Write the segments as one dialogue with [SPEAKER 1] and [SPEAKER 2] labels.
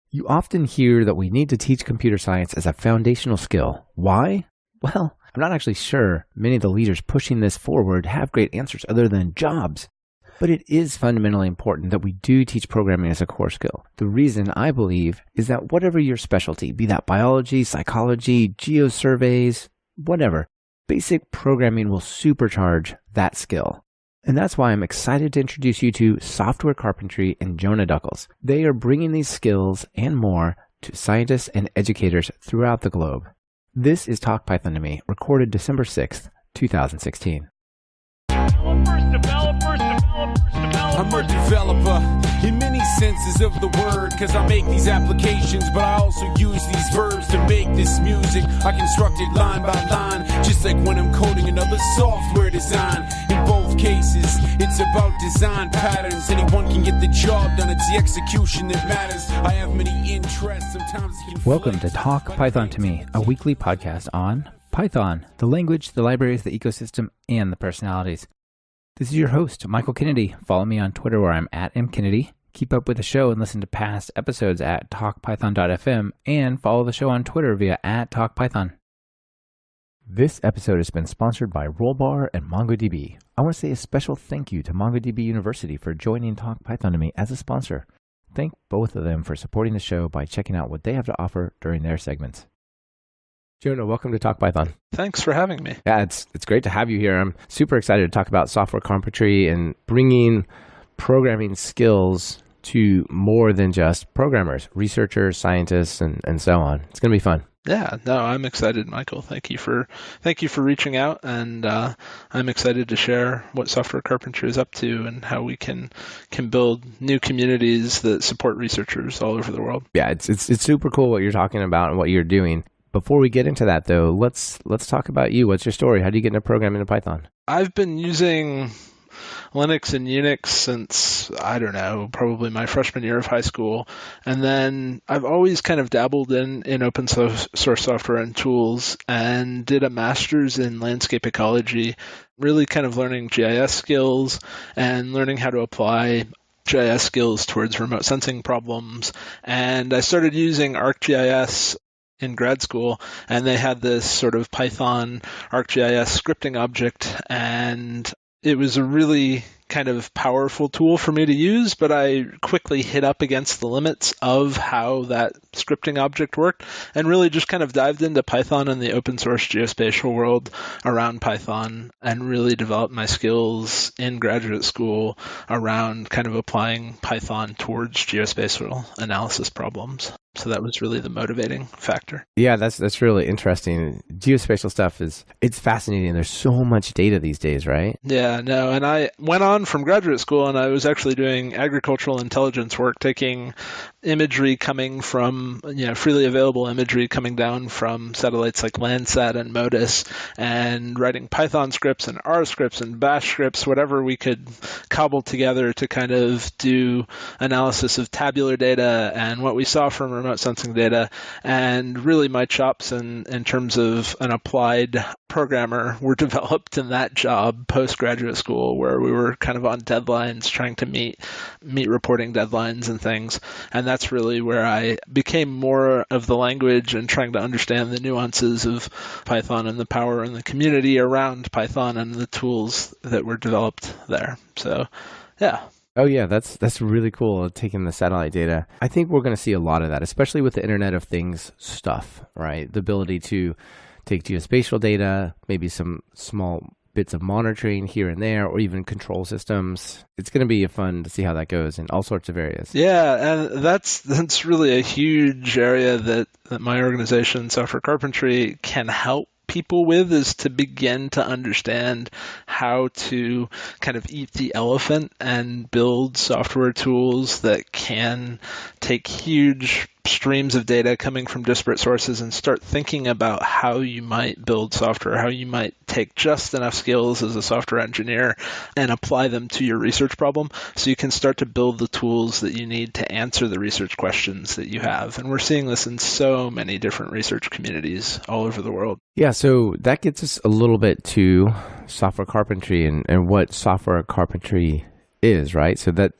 [SPEAKER 1] You often hear that we need to teach computer science as a foundational skill. Why? Well, I'm not actually sure many of the leaders pushing this forward have great answers other than jobs. But it is fundamentally important that we do teach programming as a core skill. The reason, I believe, is that whatever your specialty, be that biology, psychology, geosurveys, whatever, basic programming will supercharge that skill. And that's why I'm excited to introduce you to Software Carpentry and Jonah Duckles. They are bringing these skills and more to scientists and educators throughout the globe. This is Talk Python to Me, recorded December 6th, 2016.
[SPEAKER 2] I'm a developer in many senses of the word, cause I make these applications, but I also use these verbs to make this music. I construct it line by line, just like when I'm coding another software design. In both cases, it's about design patterns. Anyone can get the job done, it's the execution that matters. I have many interests, sometimes it can
[SPEAKER 1] Welcome to Talk Python to Me, a weekly podcast on Python, the language, the libraries, the ecosystem, and the personalities. This is your host, Michael Kennedy. Follow me on Twitter where I'm at mkennedy. Keep up with the show and listen to past episodes at talkpython.fm and follow the show on Twitter via @talkpython. This episode has been sponsored by Rollbar and MongoDB. I want to say a special thank you to MongoDB University for joining Talk Python to Me as a sponsor. Thank both of them for supporting the show by checking out what they have to offer during their segments. Jonah, welcome to Talk Python.
[SPEAKER 3] Thanks for having me.
[SPEAKER 1] Yeah, it's great to have you here. I'm super excited to talk about software carpentry and bringing programming skills to more than just programmers, researchers, scientists, and so on. It's going to be fun.
[SPEAKER 3] Yeah, no, I'm excited, Michael. Thank you for reaching out, and I'm excited to share what Software Carpentry is up to and how we can build new communities that support researchers all over the world.
[SPEAKER 1] Yeah, it's super cool what you're talking about and what you're doing. Before we get into that, though, let's talk about you. What's your story? How do you get into programming in Python?
[SPEAKER 3] I've been using Linux and Unix since, I don't know, probably my freshman year of high school. And then I've always kind of dabbled in open source software and tools and did a master's in landscape ecology, really kind of learning GIS skills and learning how to apply GIS skills towards remote sensing problems. And I started using ArcGIS in grad school, and they had this sort of Python ArcGIS scripting object, and it was a really kind of powerful tool for me to use, but I quickly hit up against the limits of how that scripting object worked and really just kind of dived into Python and the open source geospatial world around Python and really developed my skills in graduate school around kind of applying Python towards geospatial analysis problems. So that was really the motivating factor.
[SPEAKER 1] Yeah, that's really interesting. Geospatial stuff it's fascinating. There's so much data these days, right?
[SPEAKER 3] Yeah, no, and I went on from graduate school and I was actually doing agricultural intelligence work, taking imagery coming from, freely available imagery coming down from satellites like Landsat and MODIS, and writing Python scripts and R scripts and Bash scripts, whatever we could cobble together to kind of do analysis of tabular data and what we saw from remote sensing data. And really my chops in terms of an applied programmer were developed in that job post-graduate school, where we were kind of on deadlines, trying to meet reporting deadlines and things. And that's really where I became more of the language and trying to understand the nuances of Python and the power and the community around Python and the tools that were developed there. So, yeah.
[SPEAKER 1] Oh yeah, that's really cool, taking the satellite data. I think we're going to see a lot of that, especially with the Internet of Things stuff, right? The ability to take geospatial data, maybe some small bits of monitoring here and there, or even control systems. It's going to be fun to see how that goes in all sorts of areas.
[SPEAKER 3] Yeah, and that's really a huge area that my organization, Software Carpentry, can help people with, is to begin to understand how to kind of eat the elephant and build software tools that can take huge streams of data coming from disparate sources and start thinking about how you might build software, how you might take just enough skills as a software engineer and apply them to your research problem so you can start to build the tools that you need to answer the research questions that you have. And we're seeing this in so many different research communities all over the world.
[SPEAKER 1] Yeah, so that gets us a little bit to software carpentry and what software carpentry is, right? So that,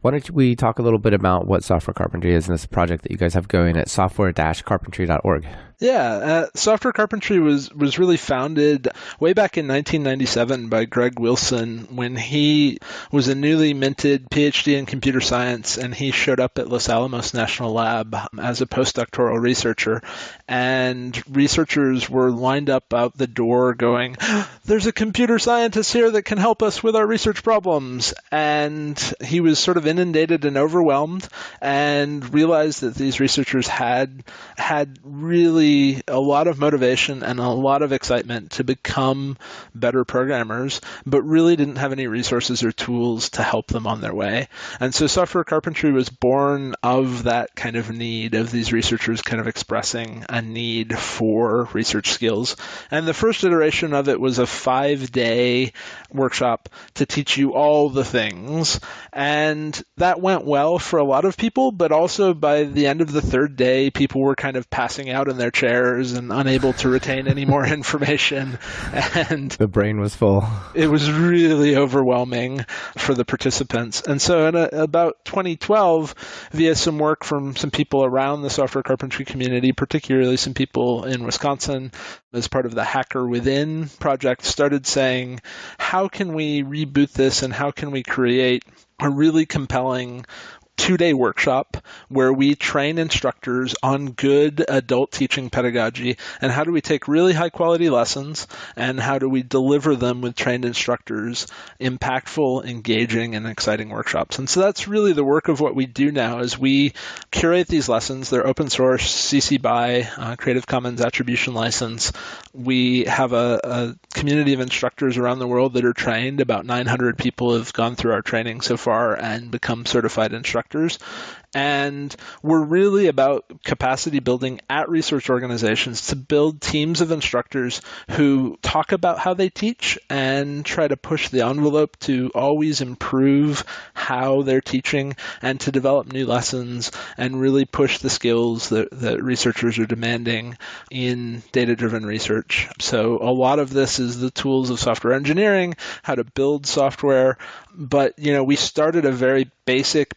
[SPEAKER 1] why don't we talk a little bit about what Software Carpentry is and this project that you guys have going at software-carpentry.org?
[SPEAKER 3] Yeah, Software Carpentry was really founded way back in 1997 by Greg Wilson when he was a newly minted PhD in computer science, and he showed up at Los Alamos National Lab as a postdoctoral researcher. And researchers were lined up out the door going, "There's a computer scientist here that can help us with our research problems." And he was sort of inundated and overwhelmed and realized that these researchers had really a lot of motivation and a lot of excitement to become better programmers, but really didn't have any resources or tools to help them on their way. And so Software Carpentry was born of that kind of need, of these researchers kind of expressing a need for research skills. And the first iteration of it was a 5-day workshop to teach you all the things. And that went well for a lot of people, but also by the end of the third day, people were kind of passing out in their chairs and unable to retain any more information. And
[SPEAKER 1] the brain was full.
[SPEAKER 3] It was really overwhelming for the participants. And so in about 2012, via some work from some people around the software carpentry community, particularly some people in Wisconsin, as part of the Hacker Within project, started saying, how can we reboot this and how can we create a really compelling 2-day workshop where we train instructors on good adult teaching pedagogy, and how do we take really high quality lessons and how do we deliver them with trained instructors, impactful, engaging, and exciting workshops. And so that's really the work of what we do now is we curate these lessons. They're open source, CC BY, Creative Commons attribution license. We have a community of instructors around the world that are trained. About 900 people have gone through our training so far and become certified instructors. And we're really about capacity building at research organizations to build teams of instructors who talk about how they teach and try to push the envelope to always improve how they're teaching and to develop new lessons and really push the skills that researchers are demanding in data-driven research. So a lot of this is the tools of software engineering, how to build software. But, we started a very basic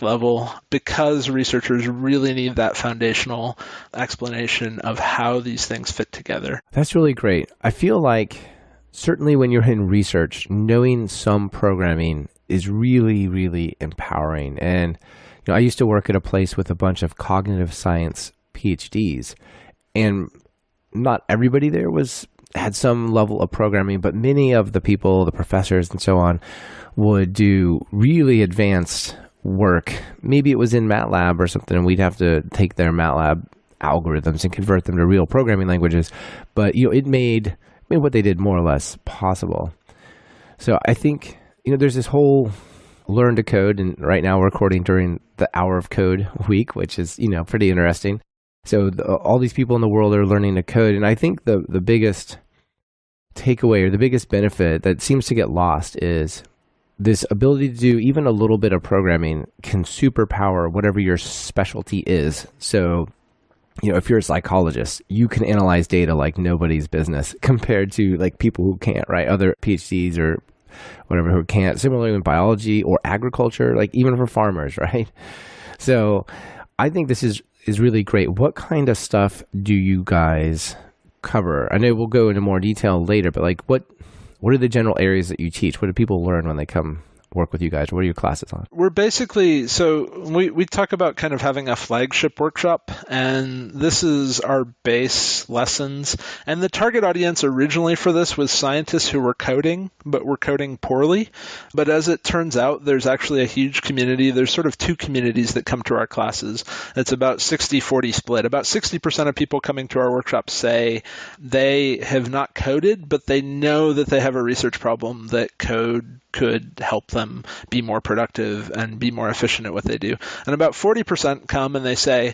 [SPEAKER 3] level because researchers really need that foundational explanation of how these things fit together.
[SPEAKER 1] That's really great. I feel like certainly when you're in research, knowing some programming is really, really empowering. And I used to work at a place with a bunch of cognitive science PhDs, and not everybody there had some level of programming, but many of the people, the professors and so on, would do really advanced work. Maybe it was in MATLAB or something, and we'd have to take their MATLAB algorithms and convert them to real programming languages. But it made what they did more or less possible. So I think there's this whole learn to code, and right now we're recording during the Hour of Code week, which is pretty interesting. So all these people in the world are learning to code, and I think the biggest takeaway or the biggest benefit that seems to get lost is this ability to do even a little bit of programming can superpower whatever your specialty is. So, if you're a psychologist, you can analyze data like nobody's business compared to like people who can't, right? Other PhDs or whatever who can't. Similarly in biology or agriculture, like even for farmers, right? So I think this is really great. What kind of stuff do you guys cover? I know we'll go into more detail later, but like what are the general areas that you teach? What do people learn when they come work with you guys? What are your classes on?
[SPEAKER 3] We're basically, we talk about kind of having a flagship workshop, and this is our base lessons. And the target audience originally for this was scientists who were coding, but were coding poorly. But as it turns out, there's actually a huge community. There's sort of two communities that come to our classes. It's about 60-40 split. About 60% of people coming to our workshops say they have not coded, but they know that they have a research problem that code could help them be more productive and be more efficient at what they do. And about 40% come and they say,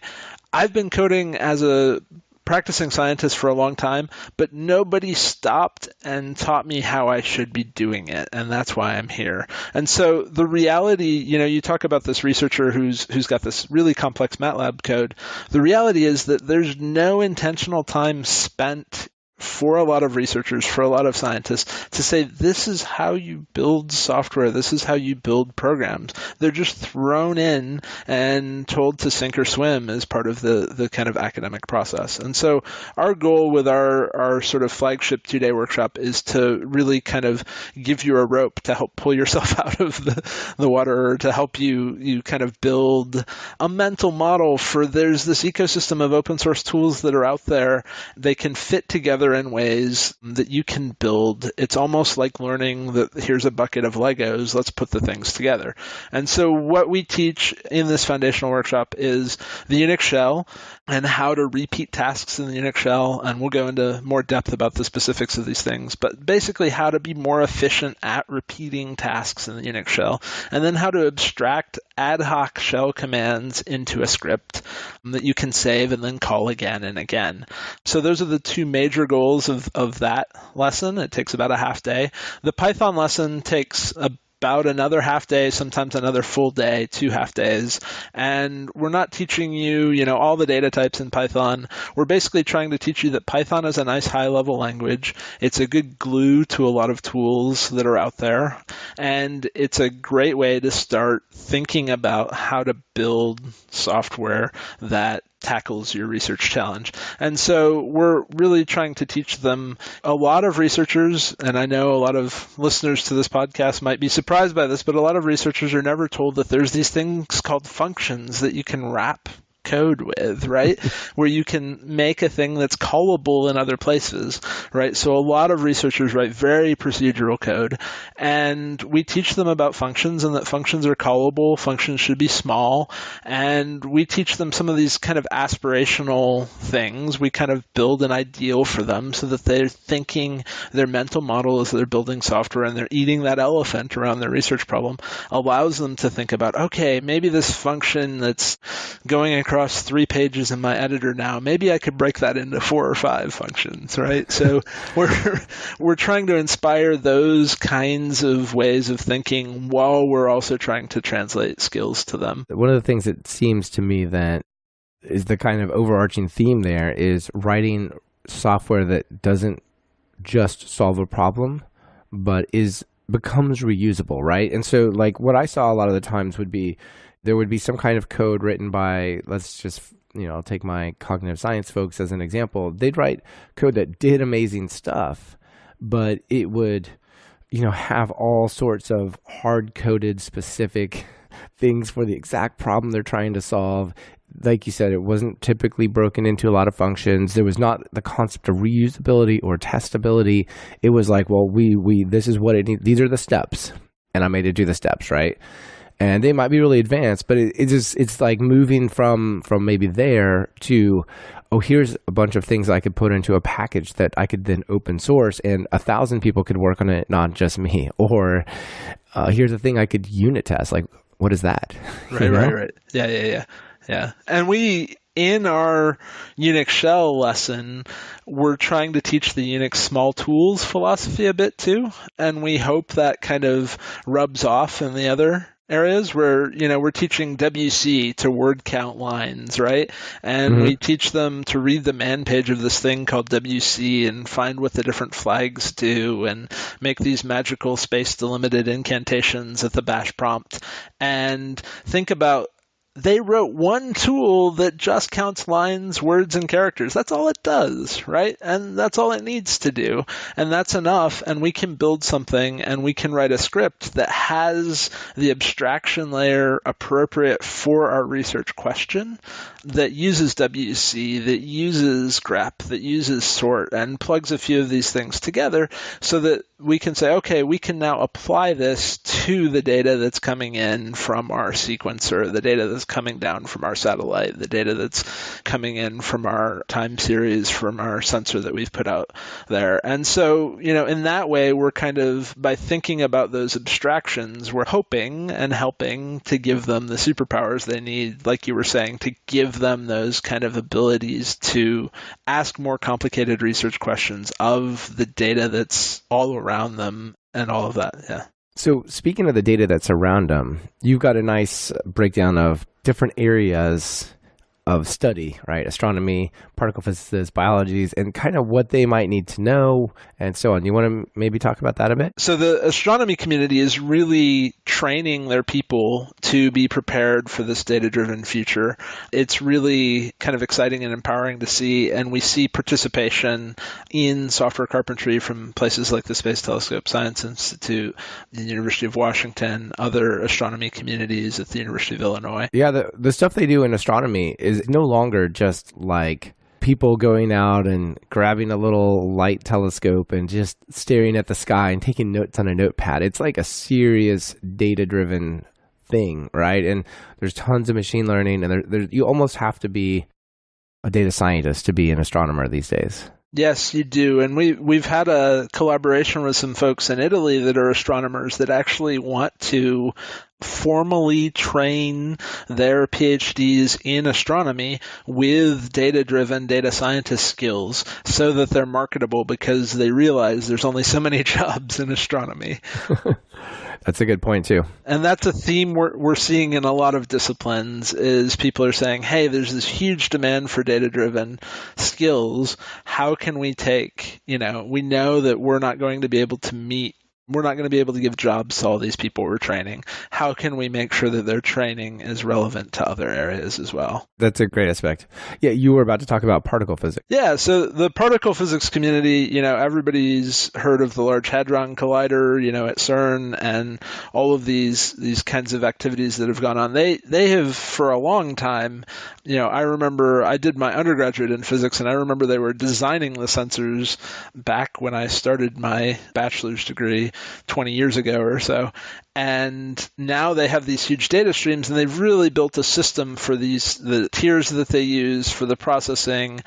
[SPEAKER 3] I've been coding as a practicing scientist for a long time, but nobody stopped and taught me how I should be doing it. And that's why I'm here. And so the reality, you talk about this researcher who's got this really complex MATLAB code. The reality is that there's no intentional time spent for a lot of researchers, for a lot of scientists, to say this is how you build software, this is how you build programs. They're just thrown in and told to sink or swim as part of the kind of academic process. And so our goal with our sort of flagship 2-day workshop is to really kind of give you a rope to help pull yourself out of the water, or to help you kind of build a mental model for there's this ecosystem of open source tools that are out there. They can fit together in ways that you can build. It's almost like learning that here's a bucket of Legos, let's put the things together. And so what we teach in this foundational workshop is the Unix shell and how to repeat tasks in the Unix shell. And we'll go into more depth about the specifics of these things, but basically how to be more efficient at repeating tasks in the Unix shell, and then how to abstract ad hoc shell commands into a script that you can save and then call again and again. So those are the two major goals of that lesson. It takes about a half day. The Python lesson takes about another half day, sometimes another full day, 2 half days. And we're not teaching you, all the data types in Python. We're basically trying to teach you that Python is a nice high-level language. It's a good glue to a lot of tools that are out there. And it's a great way to start thinking about how to build software that tackles your research challenge. And so we're really trying to teach them. A lot of researchers, and I know a lot of listeners to this podcast might be surprised by this, but a lot of researchers are never told that there's these things called functions that you can wrap code with, right? Where you can make a thing that's callable in other places, right? So a lot of researchers write very procedural code, and we teach them about functions and that functions are callable, functions should be small, and we teach them some of these kind of aspirational things. We kind of build an ideal for them so that they're thinking their mental model as they're building software and they're eating that elephant around their research problem allows them to think about, okay, maybe this function that's going across 3 pages in my editor now, maybe I could break that into 4 or 5 functions, right? So we're trying to inspire those kinds of ways of thinking while we're also trying to translate skills to them.
[SPEAKER 1] One of the things that seems to me that is the kind of overarching theme there is writing software that doesn't just solve a problem, but becomes reusable, right? And so like what I saw a lot of the times would be there would be some kind of code written by, let's just, I'll take my cognitive science folks as an example. They'd write code that did amazing stuff, but it would, have all sorts of hard-coded specific things for the exact problem they're trying to solve. Like you said, it wasn't typically broken into a lot of functions. There was not the concept of reusability or testability. It was like, well, this is what it needs. These are the steps, and I made it do the steps, right? And they might be really advanced, but it's like moving from maybe there to, oh, here's a bunch of things I could put into a package that I could then open source and 1,000 people could work on it, not just me. Or here's a thing I could unit test. Like, what is that?
[SPEAKER 3] Right. Yeah. And we, in our Unix shell lesson, we're trying to teach the Unix small tools philosophy a bit too. And we hope that kind of rubs off in the other areas where, we're teaching WC to word count lines, right? And we teach them to read the man page of this thing called WC and find what the different flags do and make these magical space delimited incantations at the bash prompt and think about they wrote one tool that just counts lines, words, and characters. That's all it does, right? And that's all it needs to do. And that's enough. And we can build something and we can write a script that has the abstraction layer appropriate for our research question, that uses WC, that uses grep, that uses sort, and plugs a few of these things together so that we can say, okay, we can now apply this to the data that's coming in from our sequencer, the data that's coming down from our satellite, the data that's coming in from our time series, from our sensor that we've put out there. And so, in that way, we're kind of, by thinking about those abstractions, we're hoping and helping to give them the superpowers they need, like you were saying, to give them those kind of abilities to ask more complicated research questions of the data that's all around them and all of that. Yeah.
[SPEAKER 1] So speaking of the data that's around them, you've got a nice breakdown of different areas of study, right? Astronomy, particle physicists, biologists, and kind of what they might need to know and so on. You want to maybe talk about that a bit?
[SPEAKER 3] So the astronomy community is really training their people to be prepared for this data-driven future. It's really kind of exciting and empowering to see, and we see participation in software carpentry from places like the Space Telescope Science Institute, the University of Washington, other astronomy communities at the University of Illinois.
[SPEAKER 1] Yeah, the stuff they do in astronomy is no longer just like people going out and grabbing a little light telescope and just staring at the sky and taking notes on a notepad. It's like a serious data-driven thing, right? And there's tons of machine learning, and you almost have to be a data scientist to be an astronomer these days.
[SPEAKER 3] Yes, you do. And we've had a collaboration with some folks in Italy that are astronomers that actually want to formally train their PhDs in astronomy with data-driven data scientist skills so that they're marketable, because they realize there's only so many jobs in astronomy.
[SPEAKER 1] That's a good point, too.
[SPEAKER 3] And that's a theme we're seeing in a lot of disciplines, is people are saying, hey, there's this huge demand for data-driven skills. How can we take, we know that we're not going to be able to give jobs to all these people we're training. How can we make sure that their training is relevant to other areas as well?
[SPEAKER 1] That's a great aspect. Yeah, you were about to talk about particle physics.
[SPEAKER 3] Yeah, so the particle physics community, everybody's heard of the Large Hadron Collider, at CERN, and all of these kinds of activities that have gone on. They have, for a long time, I remember I did my undergraduate in physics, and I remember they were designing the sensors back when I started my bachelor's degree 20 years ago or so. And now they have these huge data streams, and they've really built a system for the tiers that they use for the processing.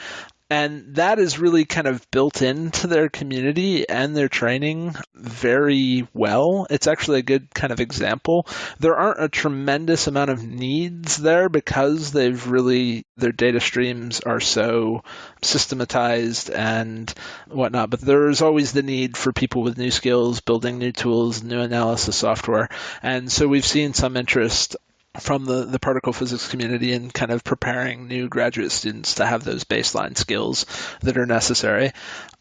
[SPEAKER 3] And that is really kind of built into their community and their training very well. It's actually a good kind of example. There aren't a tremendous amount of needs there because their data streams are so systematized and whatnot. But there is always the need for people with new skills, building new tools, new analysis software. And so we've seen some interest from the particle physics community in kind of preparing new graduate students to have those baseline skills that are necessary.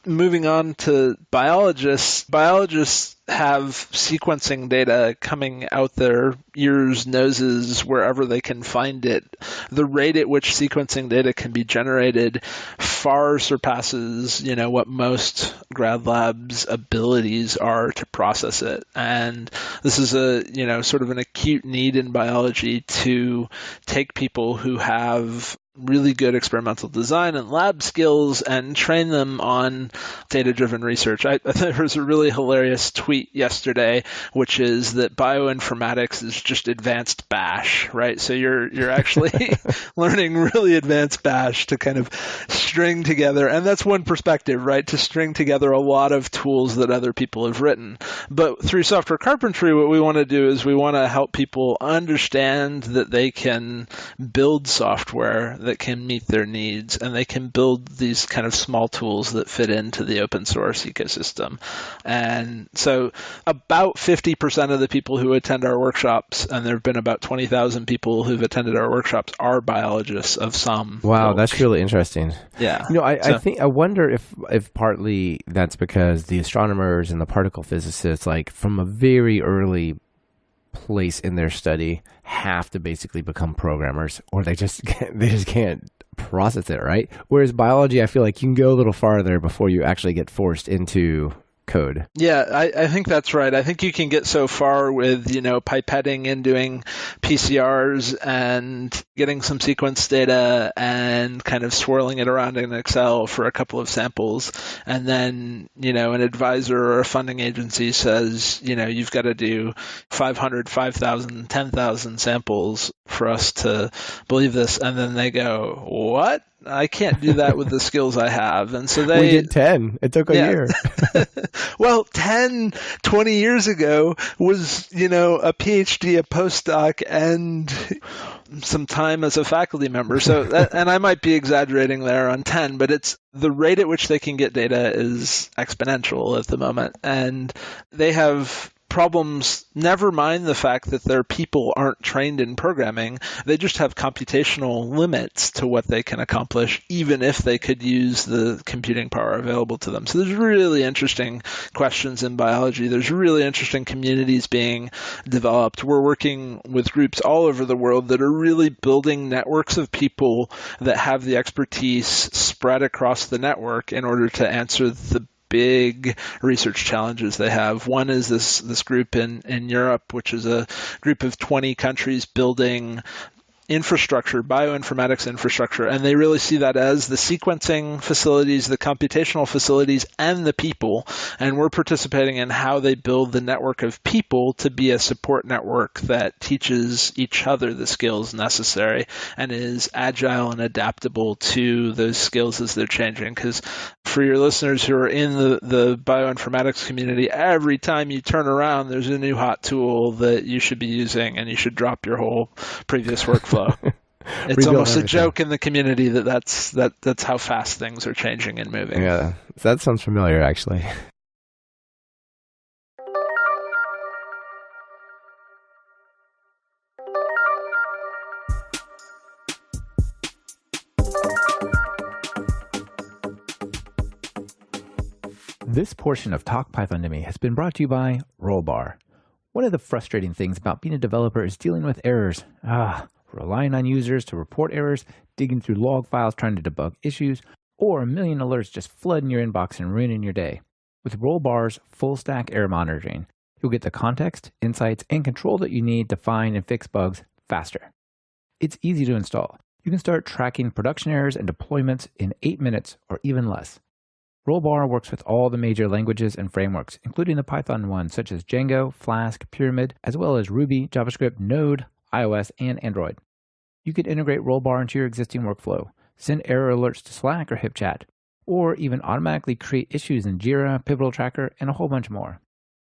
[SPEAKER 3] Moving on to biologists. Biologists have sequencing data coming out their ears, noses, wherever they can find it. The rate at which sequencing data can be generated far surpasses, what most grad labs' abilities are to process it. And this is sort of an acute need in biology to take people who have really good experimental design and lab skills and train them on data-driven research. There was a really hilarious tweet yesterday, which is that bioinformatics is just advanced bash, right? So you're actually learning really advanced bash to kind of string together, and that's one perspective, right? To string together a lot of tools that other people have written. But through software carpentry, what we want to do is we want to help people understand that they can build software that can meet their needs, and they can build these kind of small tools that fit into the open source ecosystem. And so about 50% of the people who attend our workshops, and there have been about 20,000 people who've attended our workshops, are biologists of some
[SPEAKER 1] Wow,
[SPEAKER 3] ilk.
[SPEAKER 1] That's really interesting.
[SPEAKER 3] Yeah.
[SPEAKER 1] I wonder if partly that's because the astronomers and the particle physicists, like from a very early place in their study, have to basically become programmers, or they just can't process it, right? Whereas biology, I feel like you can go a little farther before you actually get forced into code.
[SPEAKER 3] Yeah, I think that's right. I think you can get so far with, pipetting and doing PCRs and getting some sequence data and kind of swirling it around in Excel for a couple of samples. And then, an advisor or a funding agency says, you've got to do 500, 5,000, 10,000 samples for us to believe this. And then they go, what? I can't do that with the skills I have. And so
[SPEAKER 1] we did 10. It took a year.
[SPEAKER 3] Well, 10, 20 years ago was, a PhD, a postdoc, and some time as a faculty member. So, and I might be exaggerating there on 10, but it's the rate at which they can get data is exponential at the moment. And they have problems, never mind the fact that their people aren't trained in programming. They just have computational limits to what they can accomplish, even if they could use the computing power available to them. So there's really interesting questions in biology. There's really interesting communities being developed. We're working with groups all over the world that are really building networks of people that have the expertise spread across the network in order to answer the big research challenges they have. One is this group in Europe, which is a group of 20 countries building infrastructure, bioinformatics infrastructure, and they really see that as the sequencing facilities, the computational facilities, and the people. And we're participating in how they build the network of people to be a support network that teaches each other the skills necessary and is agile and adaptable to those skills as they're changing. Because for your listeners who are in the bioinformatics community, every time you turn around, there's a new hot tool that you should be using, and you should drop your whole previous workflow. It's almost a joke in the community that's how fast things are changing and moving.
[SPEAKER 1] Yeah, that sounds familiar, actually. This portion of Talk Python to Me has been brought to you by Rollbar. One of the frustrating things about being a developer is dealing with errors. Relying on users to report errors, digging through log files trying to debug issues, or a million alerts just flooding your inbox and ruining your day. With Rollbar's full-stack error monitoring, you'll get the context, insights, and control that you need to find and fix bugs faster. It's easy to install. You can start tracking production errors and deployments in 8 minutes or even less. Rollbar works with all the major languages and frameworks, including the Python ones such as Django, Flask, Pyramid, as well as Ruby, JavaScript, Node, iOS, and Android. You could integrate Rollbar into your existing workflow, send error alerts to Slack or HipChat, or even automatically create issues in Jira, Pivotal Tracker, and a whole bunch more.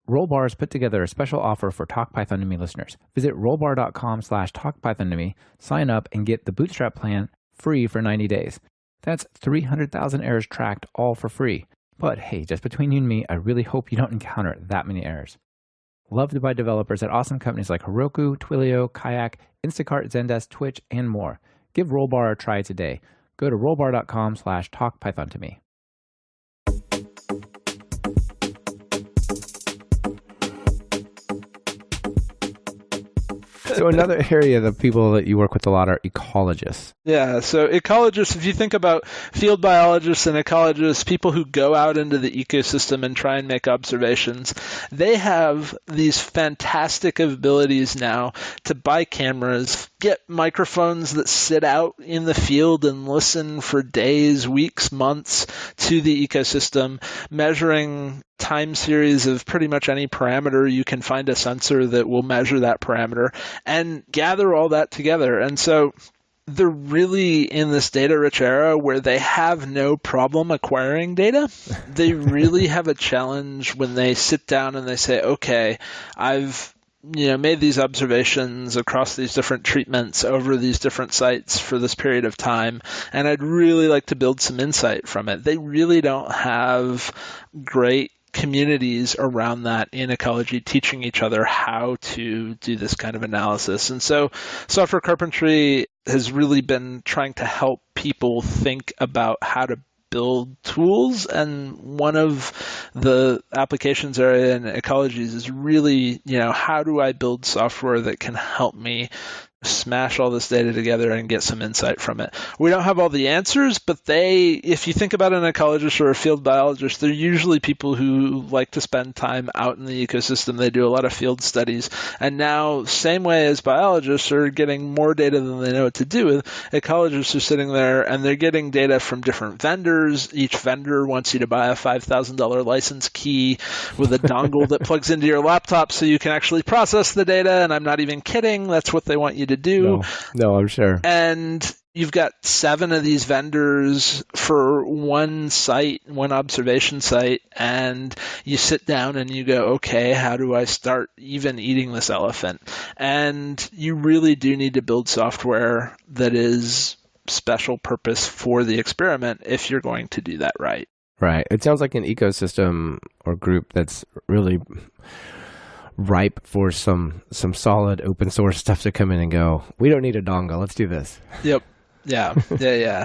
[SPEAKER 1] Rollbar has put together a special offer for Talk Python to Me listeners. Visit rollbar.com/talkpython to me, sign up, and get the Bootstrap plan free for 90 days. That's 300,000 errors tracked, all for free. But hey, just between you and me, I really hope you don't encounter that many errors. Loved by developers at awesome companies like Heroku, Twilio, Kayak, Instacart, Zendesk, Twitch, and more. Give Rollbar a try today. Go to rollbar.com/talkpython to me. So another area of people that you work with a lot are ecologists.
[SPEAKER 3] Yeah, so ecologists, if you think about field biologists and ecologists, people who go out into the ecosystem and try and make observations, they have these fantastic abilities now to buy cameras, get microphones that sit out in the field and listen for days, weeks, months to the ecosystem, measuring time series of pretty much any parameter. You can find a sensor that will measure that parameter and gather all that together. And so they're really in this data-rich era where they have no problem acquiring data. They really have a challenge when they sit down and they say, okay, I've made these observations across these different treatments over these different sites for this period of time, and I'd really like to build some insight from it. They really don't have great communities around that in ecology teaching each other how to do this kind of analysis. And so Software Carpentry has really been trying to help people think about how to build tools, and one of the applications area in ecologies is really, how do I build software that can help me smash all this data together and get some insight from it. We don't have all the answers, but if you think about an ecologist or a field biologist, they're usually people who like to spend time out in the ecosystem. They do a lot of field studies. And now, same way as biologists are getting more data than they know what to do with, ecologists are sitting there and they're getting data from different vendors. Each vendor wants you to buy a $5,000 license key with a dongle that plugs into your laptop so you can actually process the data. And I'm not even kidding. That's what they want you to do.
[SPEAKER 1] No, I'm sure.
[SPEAKER 3] And you've got 7 of these vendors for one site, one observation site, and you sit down and you go, okay, how do I start even eating this elephant? And you really do need to build software that is special purpose for the experiment if you're going to do that right.
[SPEAKER 1] Right. It sounds like an ecosystem or group that's really ripe for some solid open source stuff to come in and go, we don't need a dongle, let's do this.
[SPEAKER 3] Yep. Yeah.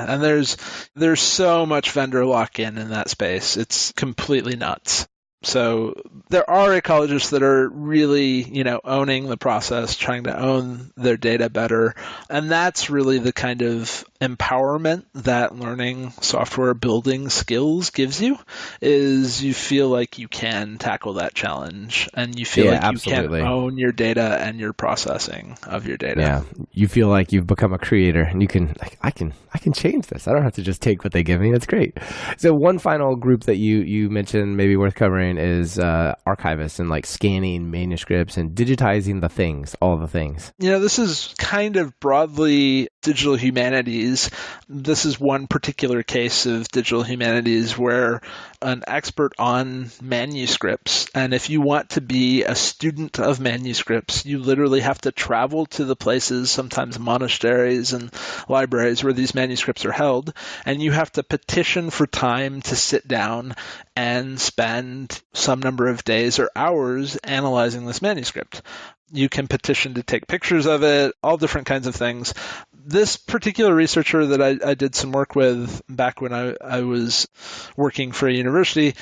[SPEAKER 3] And there's so much vendor lock-in in that space. It's completely nuts. So there are ecologists that are really, owning the process, trying to own their data better. And that's really the kind of empowerment that learning software building skills gives you, is you feel like you can tackle that challenge and you feel like
[SPEAKER 1] absolutely.
[SPEAKER 3] You can own your data and your processing of your data.
[SPEAKER 1] Yeah. You feel like you've become a creator and you can, like, I can change this. I don't have to just take what they give me. That's great. So one final group that you mentioned maybe worth covering is archivists and like scanning manuscripts and digitizing the things, all the things.
[SPEAKER 3] This is kind of broadly digital humanities. This is one particular case of digital humanities where an expert on manuscripts, and if you want to be a student of manuscripts, you literally have to travel to the places, sometimes monasteries and libraries, where these manuscripts are held, and you have to petition for time to sit down and spend some number of days or hours analyzing this manuscript. You can petition to take pictures of it, all different kinds of things. This particular researcher that I did some work with back when I was working for a university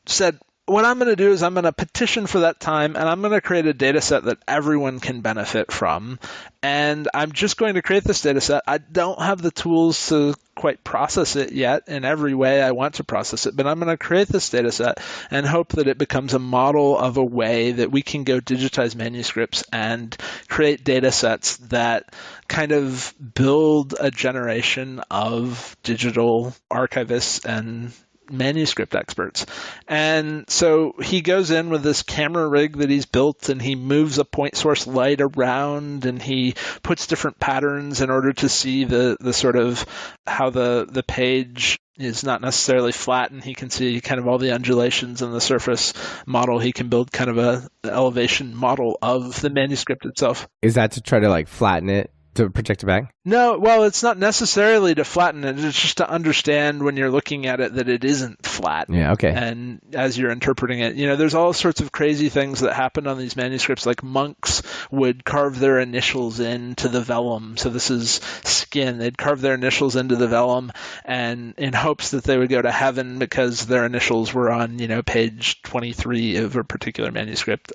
[SPEAKER 3] said, what I'm going to do is I'm going to petition for that time, and I'm going to create a data set that everyone can benefit from. And I'm just going to create this data set. I don't have the tools to quite process it yet in every way I want to process it, but I'm going to create this data set and hope that it becomes a model of a way that we can go digitize manuscripts and create data sets that kind of build a generation of digital archivists and manuscript experts. And so he goes in with this camera rig that he's built, and he moves a point source light around, and he puts different patterns in order to see the sort of how the page is not necessarily flat, and he can see kind of all the undulations in the surface model. He can build kind of an elevation model of the manuscript itself.
[SPEAKER 1] Is that to try to like flatten it to project it back?
[SPEAKER 3] No, well, it's not necessarily to flatten it. It's just to understand when you're looking at it that it isn't flat.
[SPEAKER 1] Yeah, okay.
[SPEAKER 3] And as you're interpreting it, there's all sorts of crazy things that happen on these manuscripts, like monks would carve their initials into the vellum. So this is skin. They'd carve their initials into the vellum, and in hopes that they would go to heaven because their initials were on, page 23 of a particular manuscript.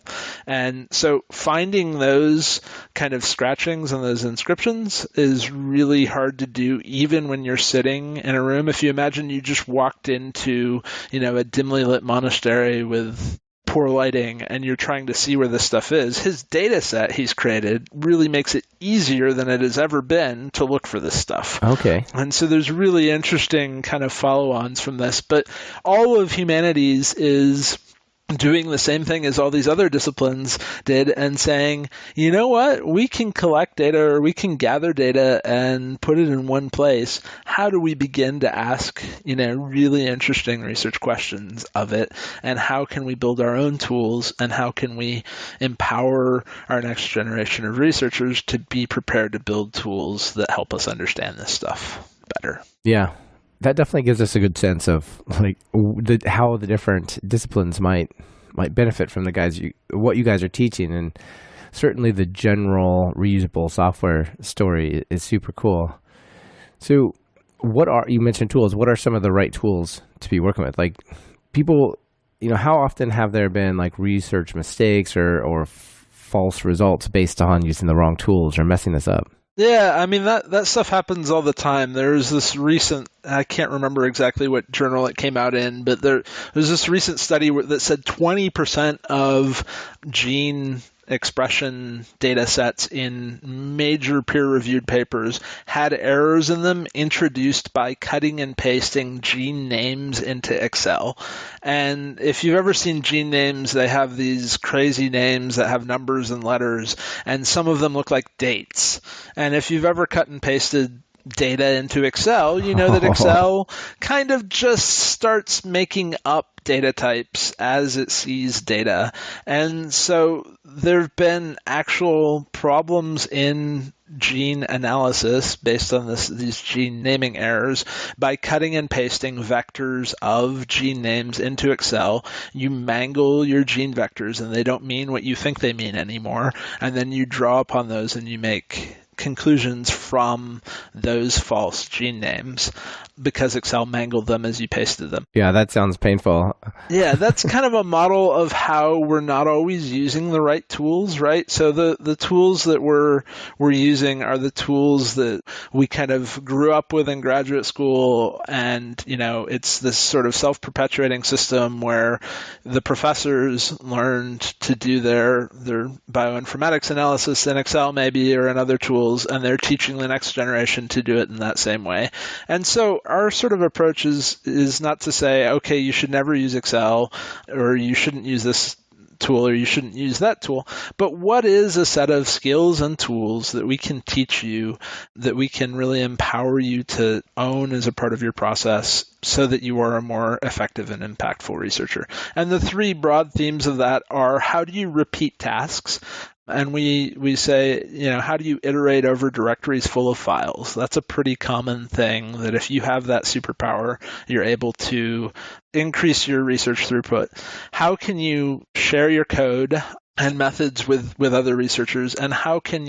[SPEAKER 3] And so finding those kind of scratchings and those inscriptions is really hard to do, even when you're sitting in a room. If you imagine you just walked into, a dimly lit monastery with poor lighting and you're trying to see where this stuff is, his data set he's created really makes it easier than it has ever been to look for this stuff.
[SPEAKER 1] Okay.
[SPEAKER 3] And so there's really interesting kind of follow-ons from this. But all of humanities is doing the same thing as all these other disciplines did and saying, you know what, we can collect data or we can gather data and put it in one place. How do we begin to ask, really interesting research questions of it? And how can we build our own tools? And how can we empower our next generation of researchers to be prepared to build tools that help us understand this stuff better?
[SPEAKER 1] Yeah. That definitely gives us a good sense of like how the different disciplines might benefit from what you guys are teaching, and certainly the general reusable software story is super cool. So, you mentioned tools? What are some of the right tools to be working with? Like people, how often have there been like research mistakes or false results based on using the wrong tools or messing this up?
[SPEAKER 3] Yeah, I mean, that stuff happens all the time. There's this recent, I can't remember exactly what journal it came out in, but there's this recent study that said 20% of gene expression data sets in major peer-reviewed papers had errors in them introduced by cutting and pasting gene names into Excel. And if you've ever seen gene names, they have these crazy names that have numbers and letters, and some of them look like dates. And if you've ever cut and pasted data into Excel, you know that Excel kind of just starts making up data types as it sees data. And so there have been actual problems in gene analysis based on these gene naming errors by cutting and pasting vectors of gene names into Excel. You mangle your gene vectors and they don't mean what you think they mean anymore. And then you draw upon those and you make conclusions from those false gene names because Excel mangled them as you pasted them.
[SPEAKER 1] Yeah, that sounds painful.
[SPEAKER 3] Yeah, that's kind of a model of how we're not always using the right tools, right? So the tools that we're using are the tools that we kind of grew up with in graduate school, and it's this sort of self-perpetuating system where the professors learned to do their bioinformatics analysis in Excel maybe or in other tools, and they're teaching the next generation to do it in that same way. And so our sort of approach is not to say, okay, you should never use Excel, or you shouldn't use this tool, or you shouldn't use that tool, but what is a set of skills and tools that we can teach you, that we can really empower you to own as a part of your process so that you are a more effective and impactful researcher? And the three broad themes of that are, how do you repeat tasks? And we say, how do you iterate over directories full of files? That's a pretty common thing, that if you have that superpower, you're able to increase your research throughput. How can you share your code and methods with other researchers? And how can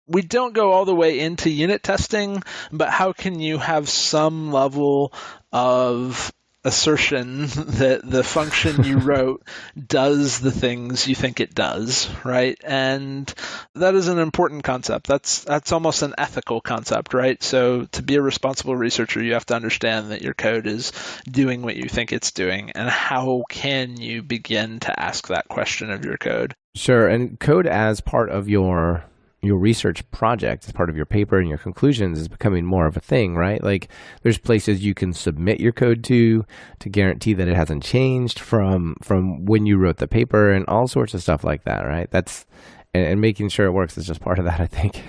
[SPEAKER 3] we don't go all the way into unit testing, but how can you have some level of assertion that the function you wrote does the things you think it does, right? And that is an important concept. That's almost an ethical concept, right? So to be a responsible researcher, you have to understand that your code is doing what you think it's doing. And how can you begin to ask that question of your code?
[SPEAKER 1] Sure. And code as part of your research project, as part of your paper and your conclusions, is becoming more of a thing, right? Like, there's places you can submit your code to guarantee that it hasn't changed from when you wrote the paper, and all sorts of stuff like that, right? And making sure it works is just part of that, I think.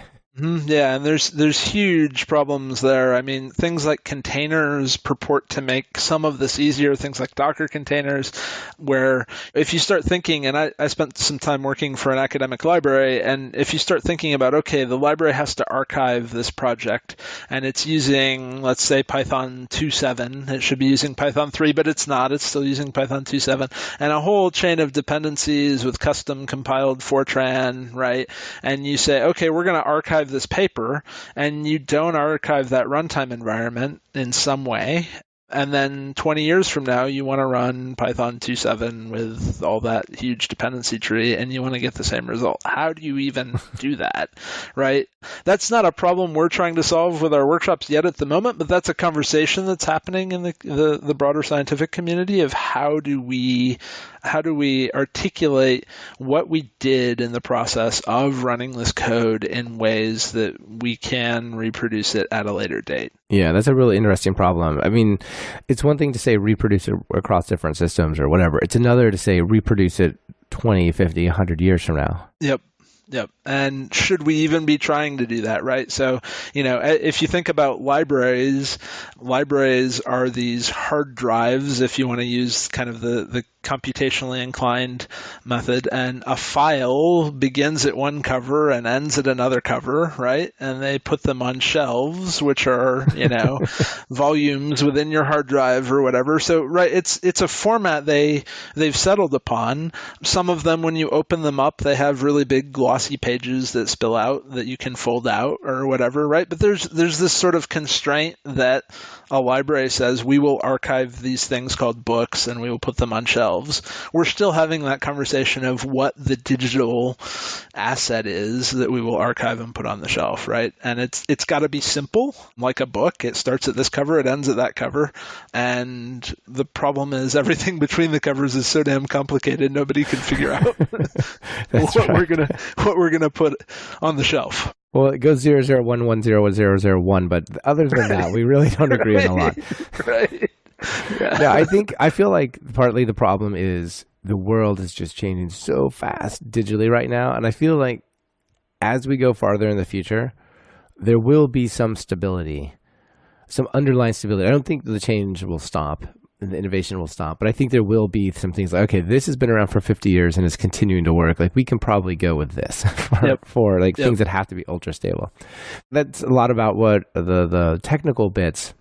[SPEAKER 3] Yeah, and there's huge problems there. I mean, things like containers purport to make some of this easier, things like Docker containers, where if you start thinking, and I spent some time working for an academic library, and if you start thinking about, okay, the library has to archive this project, and it's using, let's say, Python 2.7. It should be using Python 3, but it's not. It's still using Python 2.7, and a whole chain of dependencies with custom compiled Fortran, right? And you say, okay, we're going to archive this paper, and you don't archive that runtime environment in some way, and then 20 years from now you want to run Python 2.7 with all that huge dependency tree, and you want to get the same result. How do you even do that, right? That's not a problem we're trying to solve with our workshops yet at the moment, but that's a conversation that's happening in the broader scientific community of how do we articulate what we did in the process of running this code in ways that we can reproduce it at a later date.
[SPEAKER 1] Yeah, that's a really interesting problem. I mean, it's one thing to say reproduce it across different systems or whatever. It's another to say reproduce it 20, 50, 100 years from now.
[SPEAKER 3] Yep. And should we even be trying to do that, right? So, if you think about libraries are these hard drives, if you want to use kind of the computationally inclined method, and a file begins at one cover and ends at another cover, right? And they put them on shelves, which are, volumes within your hard drive or whatever. So, right, it's a format they've settled upon. Some of them, when you open them up, they have really big glossy pages that spill out that you can fold out or whatever, right? But there's this sort of constraint that a library says, we will archive these things called books and we will put them on shelves. We're still having that conversation of what the digital asset is that we will archive and put on the shelf, right? And it's got to be simple, like a book. It starts at this cover, it ends at that cover. And the problem is everything between the covers is so damn complicated, nobody can figure out what we're gonna put on the shelf.
[SPEAKER 1] Well, it goes 001101001, but other than that, we really don't agree on a lot.
[SPEAKER 3] Right.
[SPEAKER 1] Yeah, I feel like partly the problem is the world is just changing so fast digitally right now, and I feel like as we go farther in the future, there will be some stability, some underlying stability. I don't think the change will stop. and the innovation will stop. But I think there will be some things like, okay, this has been around for 50 years and is continuing to work. Like we can probably go with this for things that have to be ultra stable. That's a lot about what the technical bits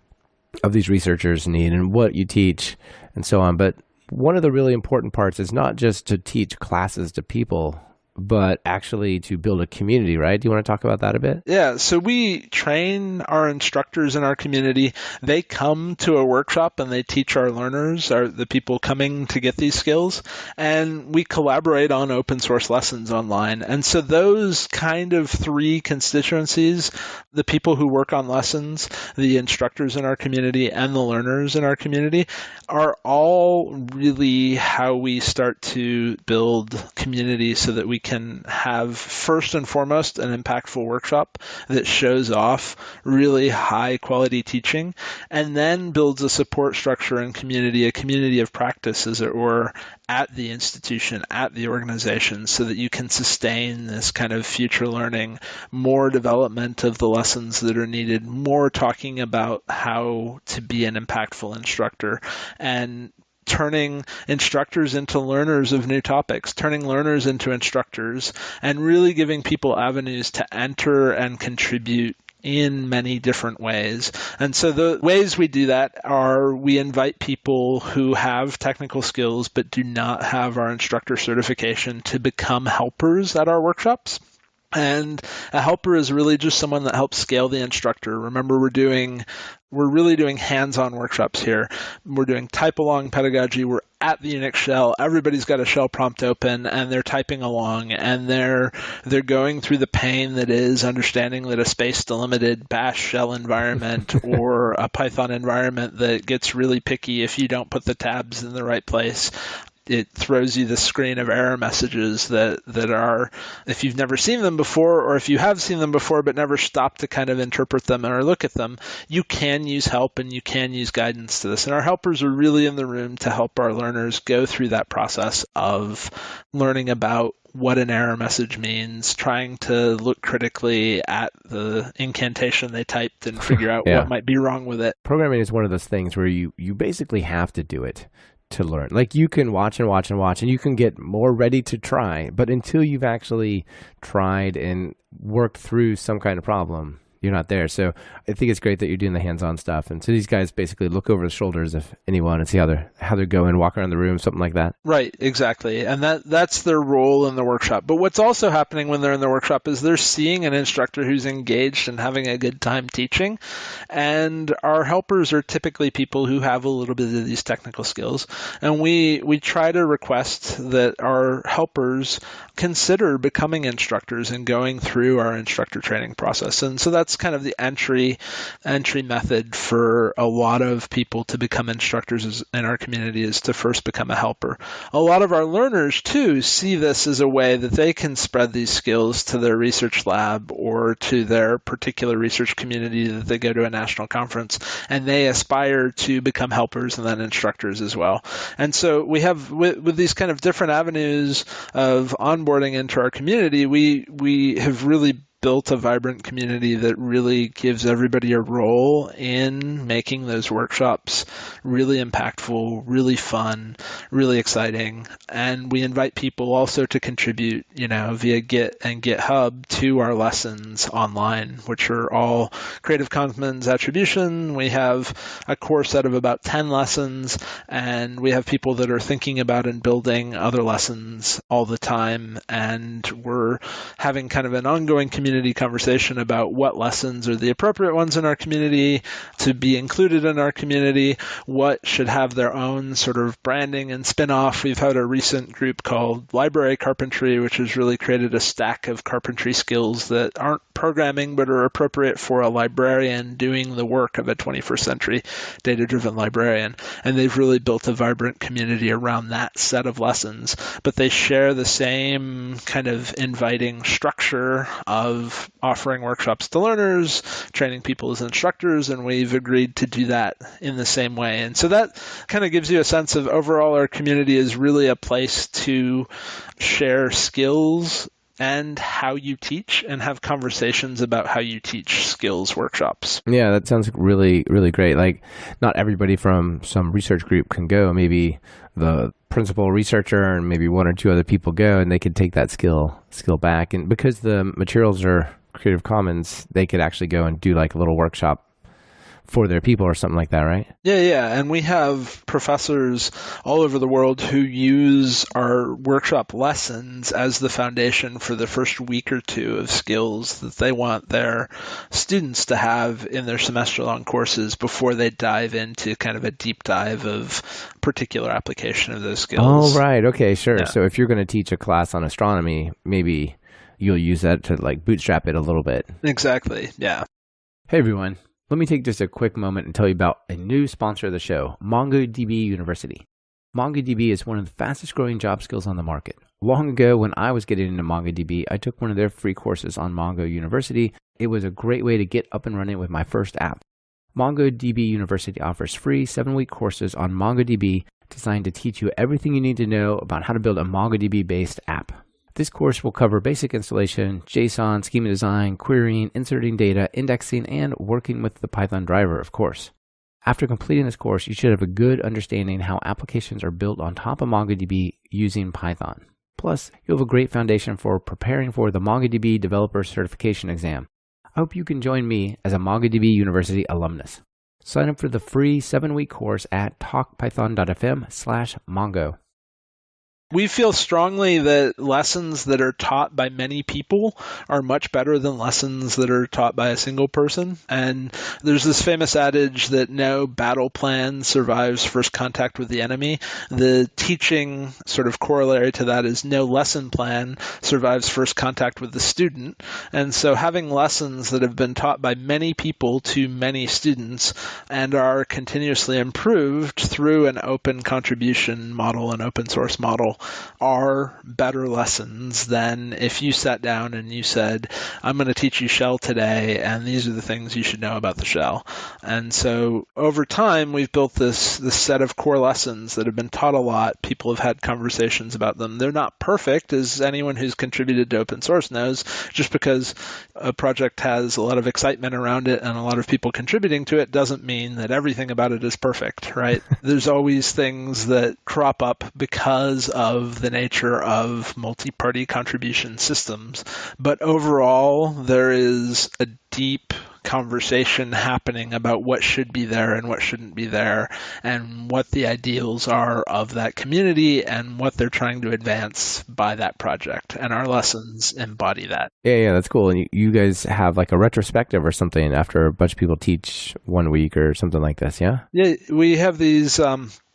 [SPEAKER 1] of these researchers need and what you teach and so on. But one of the really important parts is not just to teach classes to people, but actually to build a community, right? Do you want to talk about that a bit?
[SPEAKER 3] Yeah, so we train our instructors in our community. They come to a workshop and they teach our learners, the people coming to get these skills, and we collaborate on open source lessons online. And so those kind of three constituencies, the people who work on lessons, the instructors in our community, and the learners in our community, are all really how we start to build community so that we can have, first and foremost, an impactful workshop that shows off really high quality teaching, and then builds a support structure and community, a community of practice, as it were, at the institution, at the organization, so that you can sustain this kind of future learning, more development of the lessons that are needed, more talking about how to be an impactful instructor, and turning instructors into learners of new topics, turning learners into instructors, and really giving people avenues to enter and contribute in many different ways. And so the ways we do that are we invite people who have technical skills but do not have our instructor certification to become helpers at our workshops. And a helper is really just someone that helps scale the instructor. Remember, we're really doing hands-on workshops here. We're doing type-along pedagogy. We're at the Unix shell. Everybody's got a shell prompt open, and they're typing along, and they're going through the pain that is understanding that a space-delimited bash shell environment or a Python environment that gets really picky if you don't put the tabs in the right place. It throws you the screen of error messages that are, if you've never seen them before, or if you have seen them before but never stopped to kind of interpret them or look at them, you can use help and you can use guidance to this. And our helpers are really in the room to help our learners go through that process of learning about what an error message means, trying to look critically at the incantation they typed and figure out what might be wrong with it.
[SPEAKER 1] Programming is one of those things where you basically have to do it to learn. Like you can watch and watch and watch and you can get more ready to try, but until you've actually tried and worked through some kind of problem, you're not there. So I think it's great that you're doing the hands-on stuff. And so these guys basically look over the shoulders of anyone and see how they're going, walk around the room, something like that.
[SPEAKER 3] Right, exactly. And that's their role in the workshop. But what's also happening when they're in the workshop is they're seeing an instructor who's engaged and having a good time teaching. And our helpers are typically people who have a little bit of these technical skills. And we try to request that our helpers consider becoming instructors and going through our instructor training process. And so that's kind of the entry method for a lot of people to become instructors in our community, is to first become a helper. A lot of our learners too see this as a way that they can spread these skills to their research lab or to their particular research community that they go to a national conference, and they aspire to become helpers and then instructors as well. And so we have, with these kind of different avenues of onboarding into our community, we have really built a vibrant community that really gives everybody a role in making those workshops really impactful, really fun, really exciting. And we invite people also to contribute, via Git and GitHub to our lessons online, which are all Creative Commons attribution. We have a core set of about 10 lessons, and we have people that are thinking about and building other lessons all the time. And we're having kind of an ongoing community conversation about what lessons are the appropriate ones in our community to be included in our community, what should have their own sort of branding and spin-off. We've had a recent group called Library Carpentry, which has really created a stack of carpentry skills that aren't programming but are appropriate for a librarian doing the work of a 21st century data-driven librarian. And they've really built a vibrant community around that set of lessons, but they share the same kind of inviting structure of offering workshops to learners, training people as instructors, and we've agreed to do that in the same way. And so that kind of gives you a sense of overall our community is really a place to share skills, and how you teach, and have conversations about how you teach skills workshops.
[SPEAKER 1] Yeah, that sounds really, really great. Like, not everybody from some research group can go. Maybe the principal researcher and maybe one or two other people go, and they could take that skill back. And because the materials are Creative Commons, they could actually go and do like a little workshop for their people or something like that, right?
[SPEAKER 3] Yeah. And we have professors all over the world who use our workshop lessons as the foundation for the first week or two of skills that they want their students to have in their semester-long courses before they dive into kind of a deep dive of particular application of those skills.
[SPEAKER 1] Oh, right. Okay, sure.
[SPEAKER 3] Yeah.
[SPEAKER 1] So if you're going to teach a class on astronomy, maybe you'll use that to like bootstrap it a little bit.
[SPEAKER 3] Exactly. Yeah.
[SPEAKER 1] Hey, everyone. Let me take just a quick moment and tell you about a new sponsor of the show, MongoDB University. MongoDB is one of the fastest growing job skills on the market. Long ago, when I was getting into MongoDB, I took one of their free courses on Mongo University. It was a great way to get up and running with my first app. MongoDB University offers free 7-week courses on MongoDB designed to teach you everything you need to know about how to build a MongoDB-based app. This course will cover basic installation, JSON, schema design, querying, inserting data, indexing, and working with the Python driver, of course. After completing this course, you should have a good understanding how applications are built on top of MongoDB using Python. Plus, you'll have a great foundation for preparing for the MongoDB Developer Certification exam. I hope you can join me as a MongoDB University alumnus. Sign up for the free 7-week course at talkpython.fm/Mongo.
[SPEAKER 3] We feel strongly that lessons that are taught by many people are much better than lessons that are taught by a single person. And there's this famous adage that no battle plan survives first contact with the enemy. The teaching sort of corollary to that is no lesson plan survives first contact with the student. And so having lessons that have been taught by many people to many students and are continuously improved through an open contribution model, an open source model, are better lessons than if you sat down and you said, I'm going to teach you shell today, and these are the things you should know about the shell. And so over time, we've built this set of core lessons that have been taught a lot. People have had conversations about them. They're not perfect, as anyone who's contributed to open source knows. Just because a project has a lot of excitement around it and a lot of people contributing to it doesn't mean that everything about it is perfect, right? There's always things that crop up because of the nature of multi-party contribution systems. But overall, there is a deep conversation happening about what should be there and what shouldn't be there, and what the ideals are of that community and what they're trying to advance by that project. And our lessons embody that.
[SPEAKER 1] Yeah, that's cool. And you guys have like a retrospective or something after a bunch of people teach 1 week or something like this, yeah?
[SPEAKER 3] Yeah, we have these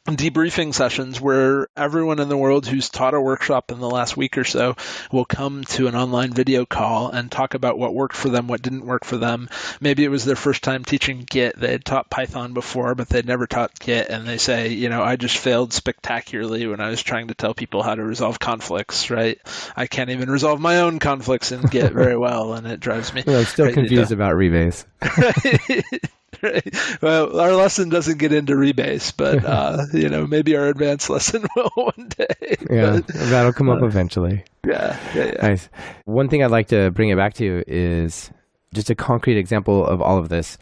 [SPEAKER 3] debriefing sessions where everyone in the world who's taught a workshop in the last week or so will come to an online video call and talk about what worked for them, what didn't work for them. Maybe it was their first time teaching Git. They had taught Python before, but they'd never taught Git. And they say, I just failed spectacularly when I was trying to tell people how to resolve conflicts, right? I can't even resolve my own conflicts in Git very well, and it drives me.
[SPEAKER 1] Well, I'm still confused about rebase.
[SPEAKER 3] Right. Well, our lesson doesn't get into rebase, but maybe our advanced lesson will one day.
[SPEAKER 1] Yeah, that'll come up eventually.
[SPEAKER 3] Yeah.
[SPEAKER 1] Nice. One thing I'd like to bring it back to is just a concrete example of all of this.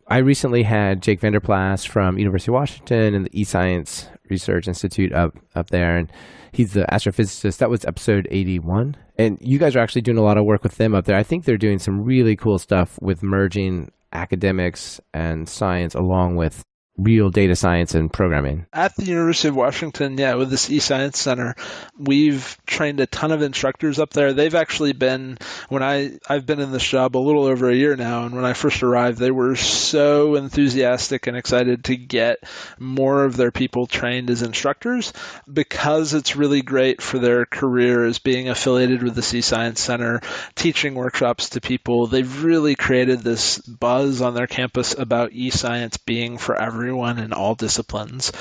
[SPEAKER 1] I recently had Jake Vanderplas from University of Washington and the eScience Research Institute up there, and he's the astrophysicist. That was episode 81. And you guys are actually doing a lot of work with them up there. I think they're doing some really cool stuff with merging academics and science along with real data science and programming.
[SPEAKER 3] At the University of Washington, with this eScience Center, we've trained a ton of instructors up there. They've actually been, I've been in this job a little over a year now, and when I first arrived, they were so enthusiastic and excited to get more of their people trained as instructors because it's really great for their career as being affiliated with the eScience Center, teaching workshops to people. They've really created this buzz on their campus about eScience being for everyone in all disciplines.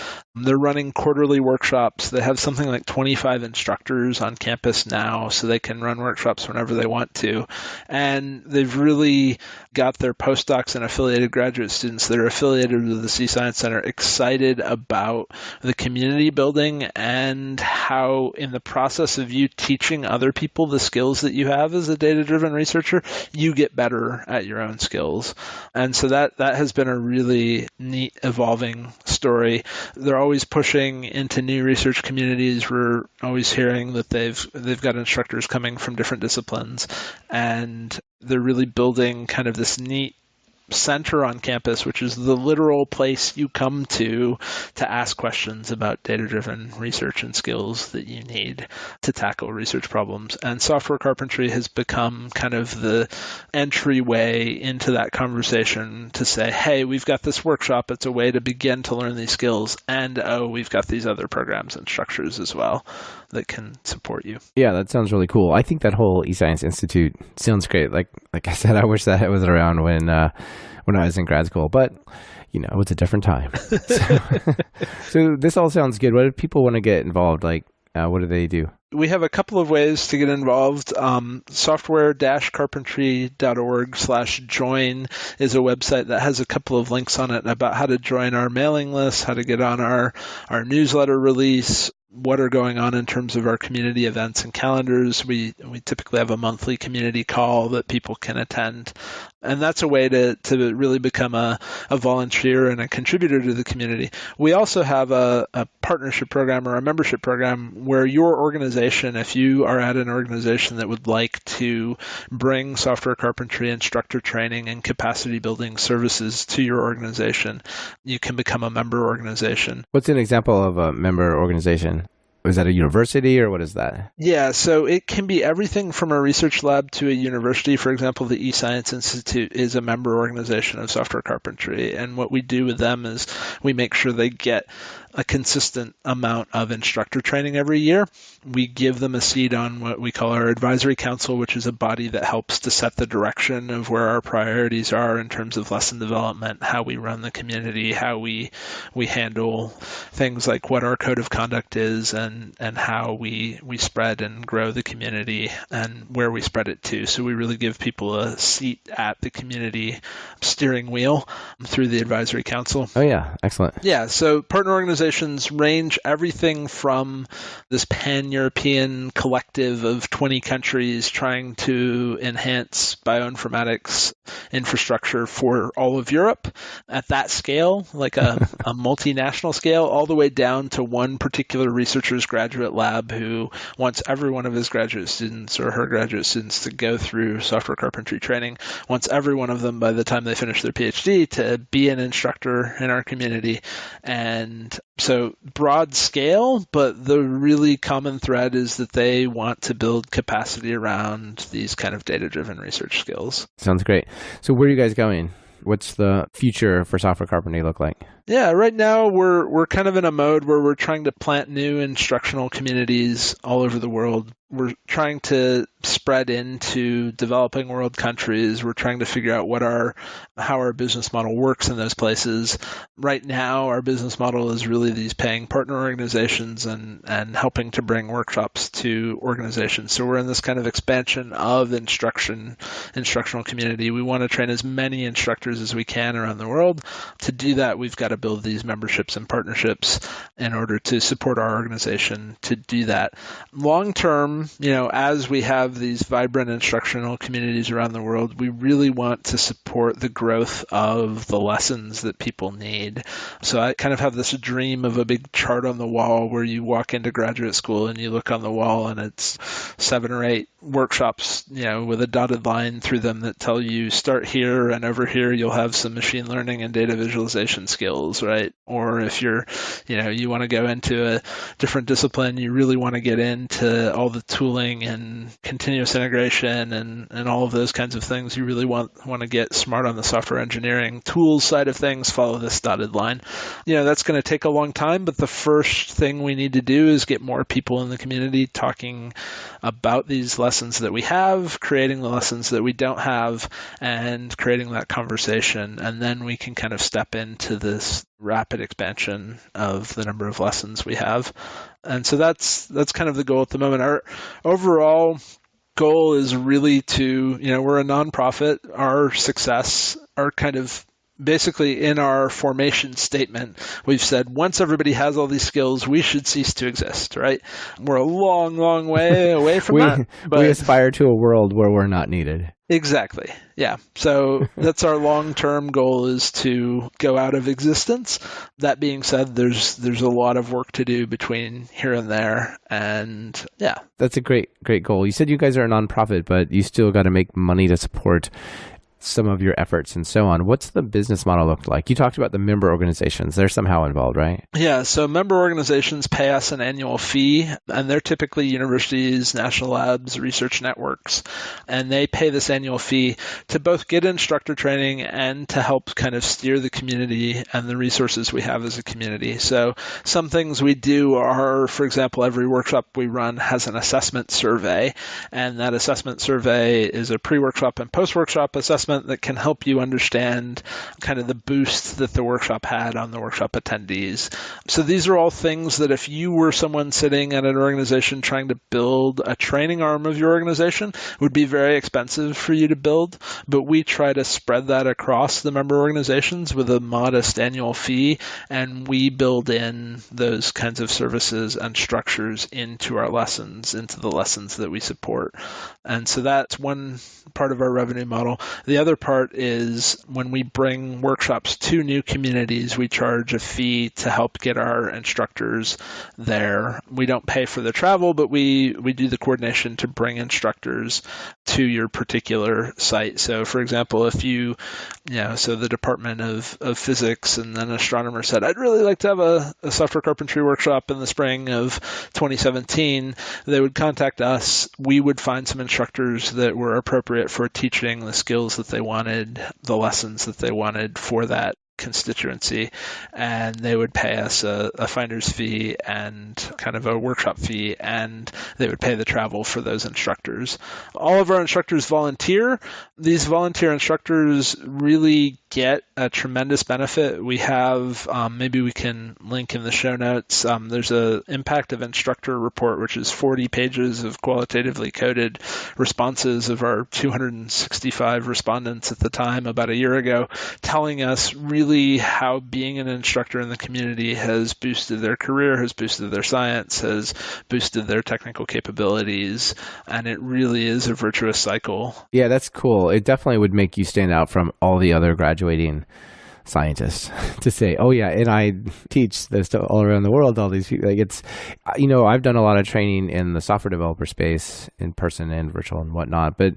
[SPEAKER 3] They're running quarterly workshops. They have something like 25 instructors on campus now, so they can run workshops whenever they want to. And they've really got their postdocs and affiliated graduate students that are affiliated with the Sea Science Center excited about the community building and how in the process of you teaching other people the skills that you have as a data-driven researcher, you get better at your own skills. And so that has been a really neat evolving story. They're always pushing into new research communities. We're always hearing that they've got instructors coming from different disciplines, and they're really building kind of this neat center on campus, which is the literal place you come to ask questions about data-driven research and skills that you need to tackle research problems. And Software Carpentry has become kind of the entryway into that conversation to say, hey, we've got this workshop. It's a way to begin to learn these skills. And, we've got these other programs and structures as well that can support you.
[SPEAKER 1] Yeah, that sounds really cool. I think that whole eScience Institute sounds great. Like I said, I wish that it was around when I was in grad school, but it was a different time. So this all sounds good. What if people want to get involved? Like, what do they do?
[SPEAKER 3] We have a couple of ways to get involved. software-carpentry.org/join is a website that has a couple of links on it about how to join our mailing list, how to get on our newsletter release, what are going on in terms of our community events and calendars. We typically have a monthly community call that people can attend. And that's a way to really become a volunteer and a contributor to the community. We also have a partnership program or a membership program where your organization, if you are at an organization that would like to bring software carpentry, instructor training, and capacity building services to your organization, you can become a member organization.
[SPEAKER 1] What's an example of a member organization? Is that a university or what is that?
[SPEAKER 3] Yeah, so it can be everything from a research lab to a university. For example, the eScience Institute is a member organization of Software Carpentry. And what we do with them is we make sure they get a consistent amount of instructor training every year. We give them a seat on what we call our advisory council, which is a body that helps to set the direction of where our priorities are in terms of lesson development, how we run the community, how we handle things like what our code of conduct is and how we spread and grow the community and where we spread it to. So we really give people a seat at the community steering wheel through the advisory council.
[SPEAKER 1] Oh yeah, excellent.
[SPEAKER 3] Yeah, so partner organizations range everything from this pan-European collective of 20 countries trying to enhance bioinformatics infrastructure for all of Europe at that scale, like a multinational scale, all the way down to one particular researcher's graduate lab who wants every one of his graduate students or her graduate students to go through software carpentry training, wants every one of them by the time they finish their PhD to be an instructor in our community. And so broad scale, but the really common thread is that they want to build capacity around these kind of data-driven research skills.
[SPEAKER 1] Sounds great. So where are you guys going? What's the future for software carpentry look like?
[SPEAKER 3] Yeah, right now we're kind of in a mode where we're trying to plant new instructional communities all over the world. We're trying to spread into developing world countries. We're trying to figure out how our business model works in those places. Right now, our business model is really these paying partner organizations and helping to bring workshops to organizations. So we're in this kind of expansion of instructional community. We want to train as many instructors as we can around the world. To do that, we've got to build these memberships and partnerships in order to support our organization to do that. Long term, as we have these vibrant instructional communities around the world, we really want to support the growth of the lessons that people need. So I kind of have this dream of a big chart on the wall where you walk into graduate school and you look on the wall and it's 7 or 8 workshops, with a dotted line through them that tell you start here and over here you'll have some machine learning and data visualization skills, right? Or if you want to go into a different discipline, you really want to get into all the tooling and continuous integration and all of those kinds of things. You really want to get smart on the software engineering tools side of things, follow this dotted line. That's going to take a long time, but the first thing we need to do is get more people in the community talking about these lessons that we have, creating the lessons that we don't have, and creating that conversation. And then we can kind of step into this rapid rapid expansion of the number of lessons we have. And so that's kind of the goal at the moment. Our overall goal is really to, we're a nonprofit. Our success, our kind of basically in our formation statement, we've said once everybody has all these skills, we should cease to exist, right? We're a long, long way away from that. But
[SPEAKER 1] we aspire to a world where we're not needed.
[SPEAKER 3] Exactly. Yeah. So that's our long-term goal, is to go out of existence. That being said, there's a lot of work to do between here and there. And yeah.
[SPEAKER 1] That's a great goal. You said you guys are a nonprofit, but you still got to make money to support some of your efforts and so on. What's the business model look like? You talked about the member organizations. They're somehow involved, right?
[SPEAKER 3] Yeah. So member organizations pay us an annual fee, and they're typically universities, national labs, research networks. And they pay this annual fee to both get instructor training and to help kind of steer the community and the resources we have as a community. So some things we do are, for example, every workshop we run has an assessment survey. And that assessment survey is a pre-workshop and post-workshop assessment that can help you understand kind of the boost that the workshop had on the workshop attendees. So these are all things that if you were someone sitting at an organization trying to build a training arm of your organization, would be very expensive for you to build. But we try to spread that across the member organizations with a modest annual fee, and we build in those kinds of services and structures into our lessons, into the lessons that we support. And so that's one part of our revenue model. The other part is when we bring workshops to new communities, we charge a fee to help get our instructors there. We don't pay for the travel, but we do the coordination to bring instructors to your particular site. So for example, if so the Department of Physics and an astronomer said, I'd really like to have a software carpentry workshop in the spring of 2017, they would contact us. We would find some instructors that were appropriate for teaching the skills that they wanted, the lessons that they wanted for that constituency, and they would pay us a finder's fee and kind of a workshop fee, and they would pay the travel for those instructors. All of our instructors volunteer. These volunteer instructors really get a tremendous benefit. We have, maybe we can link in the show notes, there's a Impact of Instructor report, which is 40 pages of qualitatively coded responses of our 265 respondents at the time, about a year ago, telling us really how being an instructor in the community has boosted their career, has boosted their science, has boosted their technical capabilities, and it really is a virtuous cycle.
[SPEAKER 1] Yeah, that's cool. It definitely would make you stand out from all the other graduating scientists to say, oh yeah, and I teach this to all around the world, all these people. Like it's, I've done a lot of training in the software developer space, in person and virtual and whatnot, but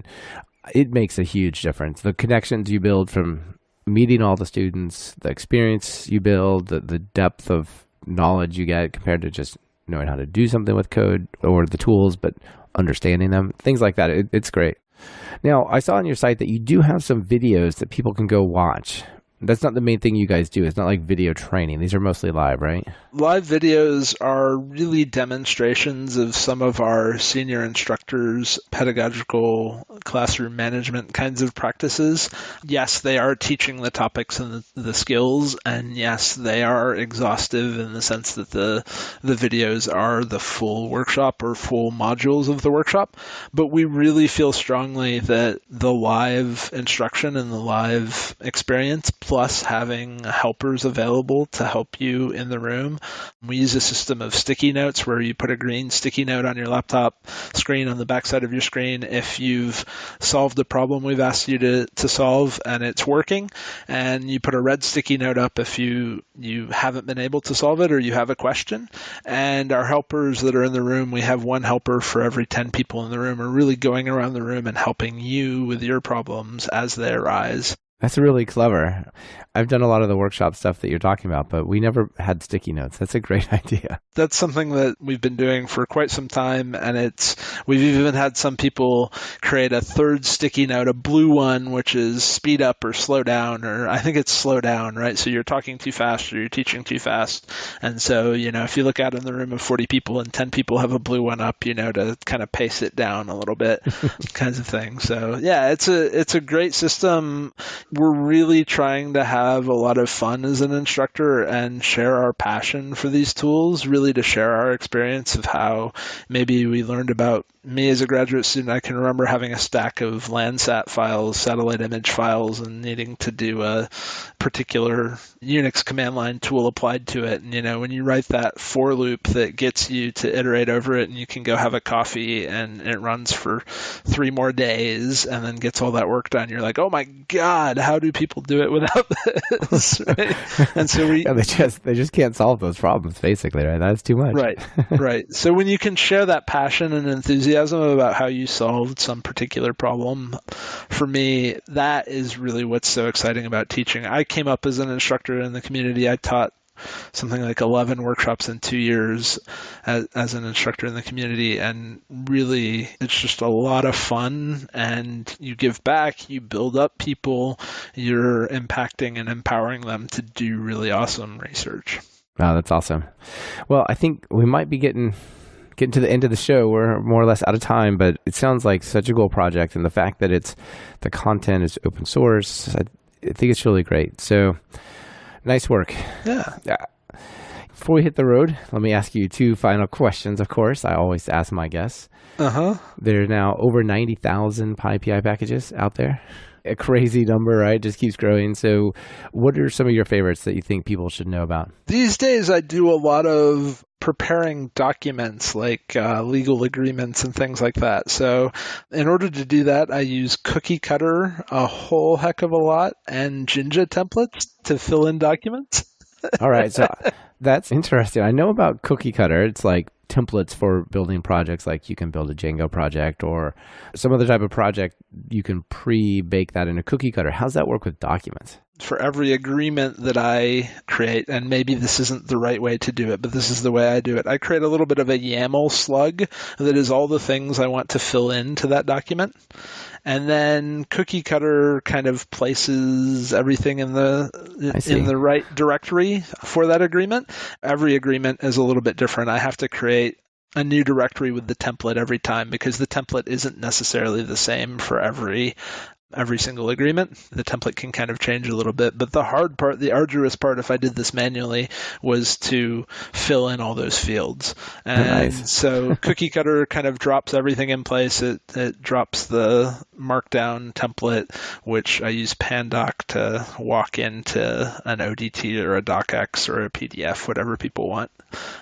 [SPEAKER 1] it makes a huge difference. The connections you build from meeting all the students, the experience you build, the depth of knowledge you get compared to just knowing how to do something with code or the tools, but understanding them, things like that. It's great. Now, I saw on your site that you do have some videos that people can go watch. That's not the main thing you guys do. It's not like video training. These are mostly live, right?
[SPEAKER 3] Live videos are really demonstrations of some of our senior instructors' pedagogical classroom management kinds of practices. Yes, they are teaching the topics and the skills, and yes, they are exhaustive in the sense that the videos are the full workshop or full modules of the workshop. But we really feel strongly that the live instruction and the live experience, plus having helpers available to help you in the room. We use a system of sticky notes where you put a green sticky note on your laptop screen on the backside of your screen if you've solved the problem we've asked you to solve and it's working, and you put a red sticky note up if you haven't been able to solve it or you have a question. And our helpers that are in the room, we have one helper for every 10 people in the room, are really going around the room and helping you with your problems as they arise.
[SPEAKER 1] That's really clever. I've done a lot of the workshop stuff that you're talking about, but we never had sticky notes. That's a great idea.
[SPEAKER 3] That's something that we've been doing for quite some time, and we've even had some people create a third sticky note, a blue one, which is speed up or slow down, or I think it's slow down, right? So you're talking too fast or you're teaching too fast. And so, if you look out in the room of 40 people and 10 people have a blue one up, to kind of pace it down a little bit, kinds of things. So yeah, it's a great system. we're really trying to have a lot of fun as an instructor and share our passion for these tools, really to share our experience of how maybe we learned about. Me as a graduate student, I can remember having a stack of Landsat files, satellite image files, and needing to do a particular Unix command line tool applied to it. And, when you write that for loop that gets you to iterate over it and you can go have a coffee and it runs for 3 more days and then gets all that work done, you're like, oh my God, how do people do it without this? Right? And so
[SPEAKER 1] they just can't solve those problems, basically, right? That's too much.
[SPEAKER 3] Right. So when you can share that passion and enthusiasm about how you solved some particular problem, for me, that is really what's so exciting about teaching. I came up as an instructor in the community. I taught something like 11 workshops in 2 years as an instructor in the community, and really it's just a lot of fun, and you give back, you build up people, you're impacting and empowering them to do really awesome research.
[SPEAKER 1] Wow, that's awesome. Well, I think we might be getting to the end of the show. We're more or less out of time, but it sounds like such a cool project, and the fact that the content is open source, I think it's really great. So nice work.
[SPEAKER 3] Yeah.
[SPEAKER 1] Before we hit the road, let me ask you 2 final questions, of course. I always ask my guests. There are now over 90,000 PyPI packages out there. A crazy number, right? Just keeps growing. So what are some of your favorites that you think people should know about?
[SPEAKER 3] These days, I do a lot of preparing documents like legal agreements and things like that. So in order to do that, I use Cookie Cutter a whole heck of a lot and Jinja templates to fill in documents.
[SPEAKER 1] All right. So that's interesting. I know about Cookie Cutter. It's like templates for building projects, like you can build a Django project or some other type of project. You can pre-bake that in a Cookie Cutter. How's that work with documents?
[SPEAKER 3] For every agreement that I create, and maybe this isn't the right way to do it, but this is the way I do it, I create a little bit of a YAML slug that is all the things I want to fill into that document. And then Cookie Cutter kind of places everything in the right directory for that agreement. Every agreement is a little bit different. I have to create a new directory with the template every time because the template isn't necessarily the same for every single agreement. The template can kind of change a little bit, but the hard part, the arduous part, if I did this manually, was to fill in all those fields. And so Cookie Cutter kind of drops everything in place. It drops the markdown template, which I use Pandoc to walk into an ODT or a docx or a PDF, whatever people want.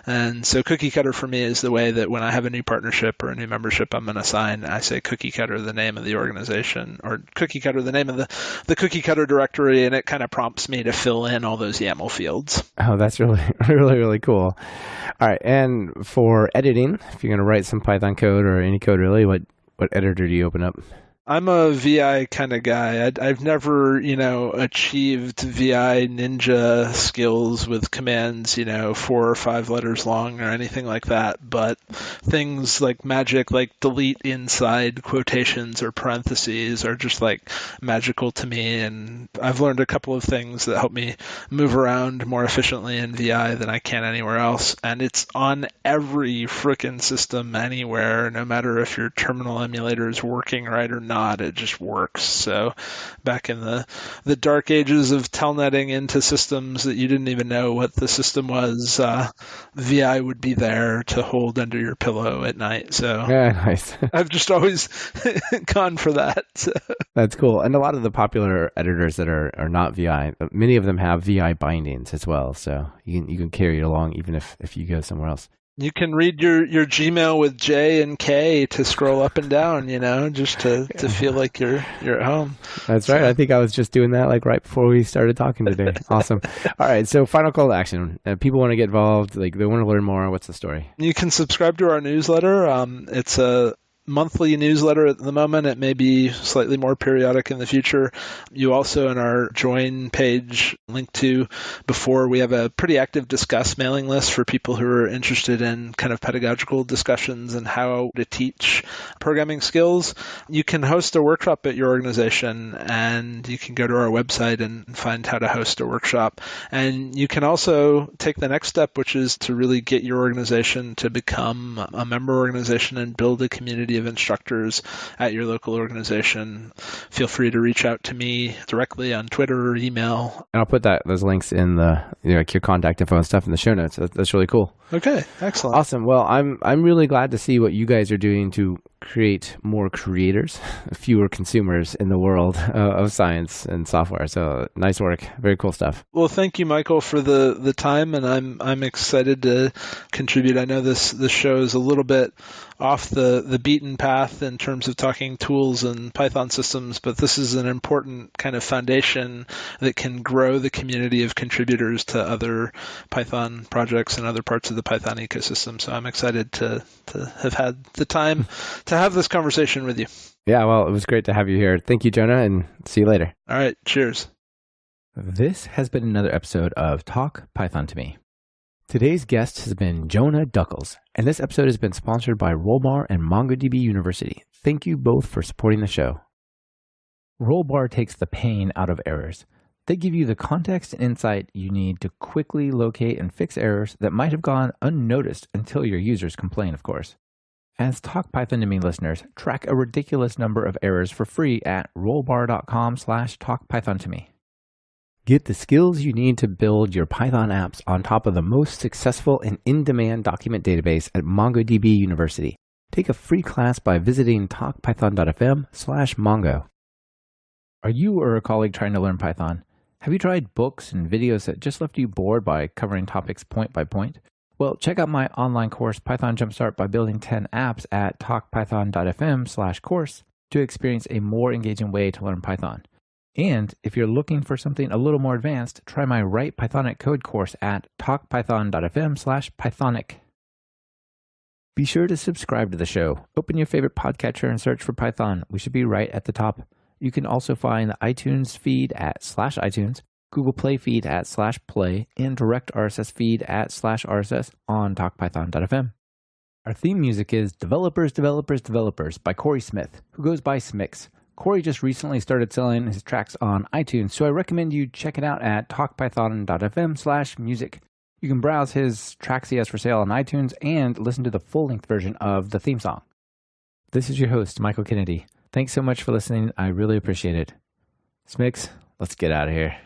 [SPEAKER 3] And so Cookie Cutter for me is the way that when I have a new partnership or a new membership I'm going to sign, I say Cookie Cutter, the name of the organization, or Cookie Cutter, the name of the Cookie Cutter directory, and it kind of prompts me to fill in all those YAML fields.
[SPEAKER 1] Oh, that's really, really, really cool. All right. And for editing, if you're going to write some Python code or any code really, what editor do you open up?
[SPEAKER 3] I'm a VI kind of guy. I've never, achieved VI ninja skills with commands, 4 or 5 letters long or anything like that. But things like magic, like delete inside quotations or parentheses are just like magical to me. And I've learned a couple of things that help me move around more efficiently in VI than I can anywhere else. And it's on every frickin' system anywhere, no matter if your terminal emulator is working right or not. It just works. So back in the dark ages of telnetting into systems that you didn't even know what the system was, VI would be there to hold under your pillow at night. So
[SPEAKER 1] yeah, nice.
[SPEAKER 3] I've just always gone for that. So.
[SPEAKER 1] That's cool. And a lot of the popular editors that are not VI, many of them have VI bindings as well. So you can carry it along even if you go somewhere else.
[SPEAKER 3] You can read your Gmail with J and K to scroll up and down, just to feel like you're at home.
[SPEAKER 1] That's right. I think I was just doing that like right before we started talking today. Awesome. All right. So final call to action. People want to get involved. Like they want to learn more. What's the story?
[SPEAKER 3] You can subscribe to our newsletter. It's a monthly newsletter at the moment. It may be slightly more periodic in the future. You also, in our join page linked to before, we have a pretty active Discuss mailing list for people who are interested in kind of pedagogical discussions and how to teach programming skills. You can host a workshop at your organization, and you can go to our website and find how to host a workshop. And you can also take the next step, which is to really get your organization to become a member organization and build a community community of instructors at your local organization, feel free to reach out to me directly on Twitter or email.
[SPEAKER 1] And I'll put those links in the your contact info and stuff in the show notes. That's really cool.
[SPEAKER 3] Okay, excellent.
[SPEAKER 1] Awesome. Well, I'm really glad to see what you guys are doing to create more creators, fewer consumers in the world of science and software. So nice work. Very cool stuff.
[SPEAKER 3] Well, thank you, Michael, for the time, and I'm excited to contribute. I know this show is a little bit off the beaten path in terms of talking tools and Python systems, but this is an important kind of foundation that can grow the community of contributors to other Python projects and other parts of the Python ecosystem. So I'm excited to have had the time to have this conversation with you.
[SPEAKER 1] Yeah, well, it was great to have you here. Thank you, Jonah, and see you later.
[SPEAKER 3] All right, cheers.
[SPEAKER 1] This has been another episode of Talk Python to Me. Today's guest has been Jonah Duckles, and this episode has been sponsored by Rollbar and MongoDB University. Thank you both for supporting the show. Rollbar takes the pain out of errors. They give you the context and insight you need to quickly locate and fix errors that might have gone unnoticed until your users complain, of course. As Talk Python to Me listeners, track a ridiculous number of errors for free at rollbar.com/talkpythontome. Get the skills you need to build your Python apps on top of the most successful and in-demand document database at MongoDB University. Take a free class by visiting talkpython.fm/mongo. Are you or a colleague trying to learn Python? Have you tried books and videos that just left you bored by covering topics point by point? Well, check out my online course, Python Jumpstart by Building 10 Apps at talkpython.fm/course to experience a more engaging way to learn Python. And if you're looking for something a little more advanced, try my Write Pythonic Code course at talkpython.fm/pythonic. Be sure to subscribe to the show. Open your favorite podcatcher and search for Python. We should be right at the top. You can also find the iTunes feed at /iTunes, Google Play feed at /play, and direct RSS feed at /RSS on talkpython.fm. Our theme music is Developers, Developers, Developers by Corey Smith, who goes by Smix. Corey just recently started selling his tracks on iTunes, so I recommend you check it out at talkpython.fm/music. You can browse his tracks he has for sale on iTunes and listen to the full-length version of the theme song. This is your host, Michael Kennedy. Thanks so much for listening. I really appreciate it. Smix, let's get out of here.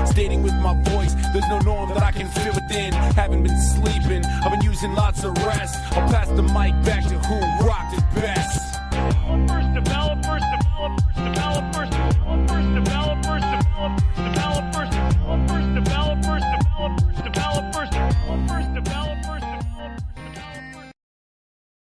[SPEAKER 2] Stating with my voice, there's no norm that I can fit within. Haven't been sleeping, I've been using lots of rest. I'll pass the mic back to who rocked it best. Developers.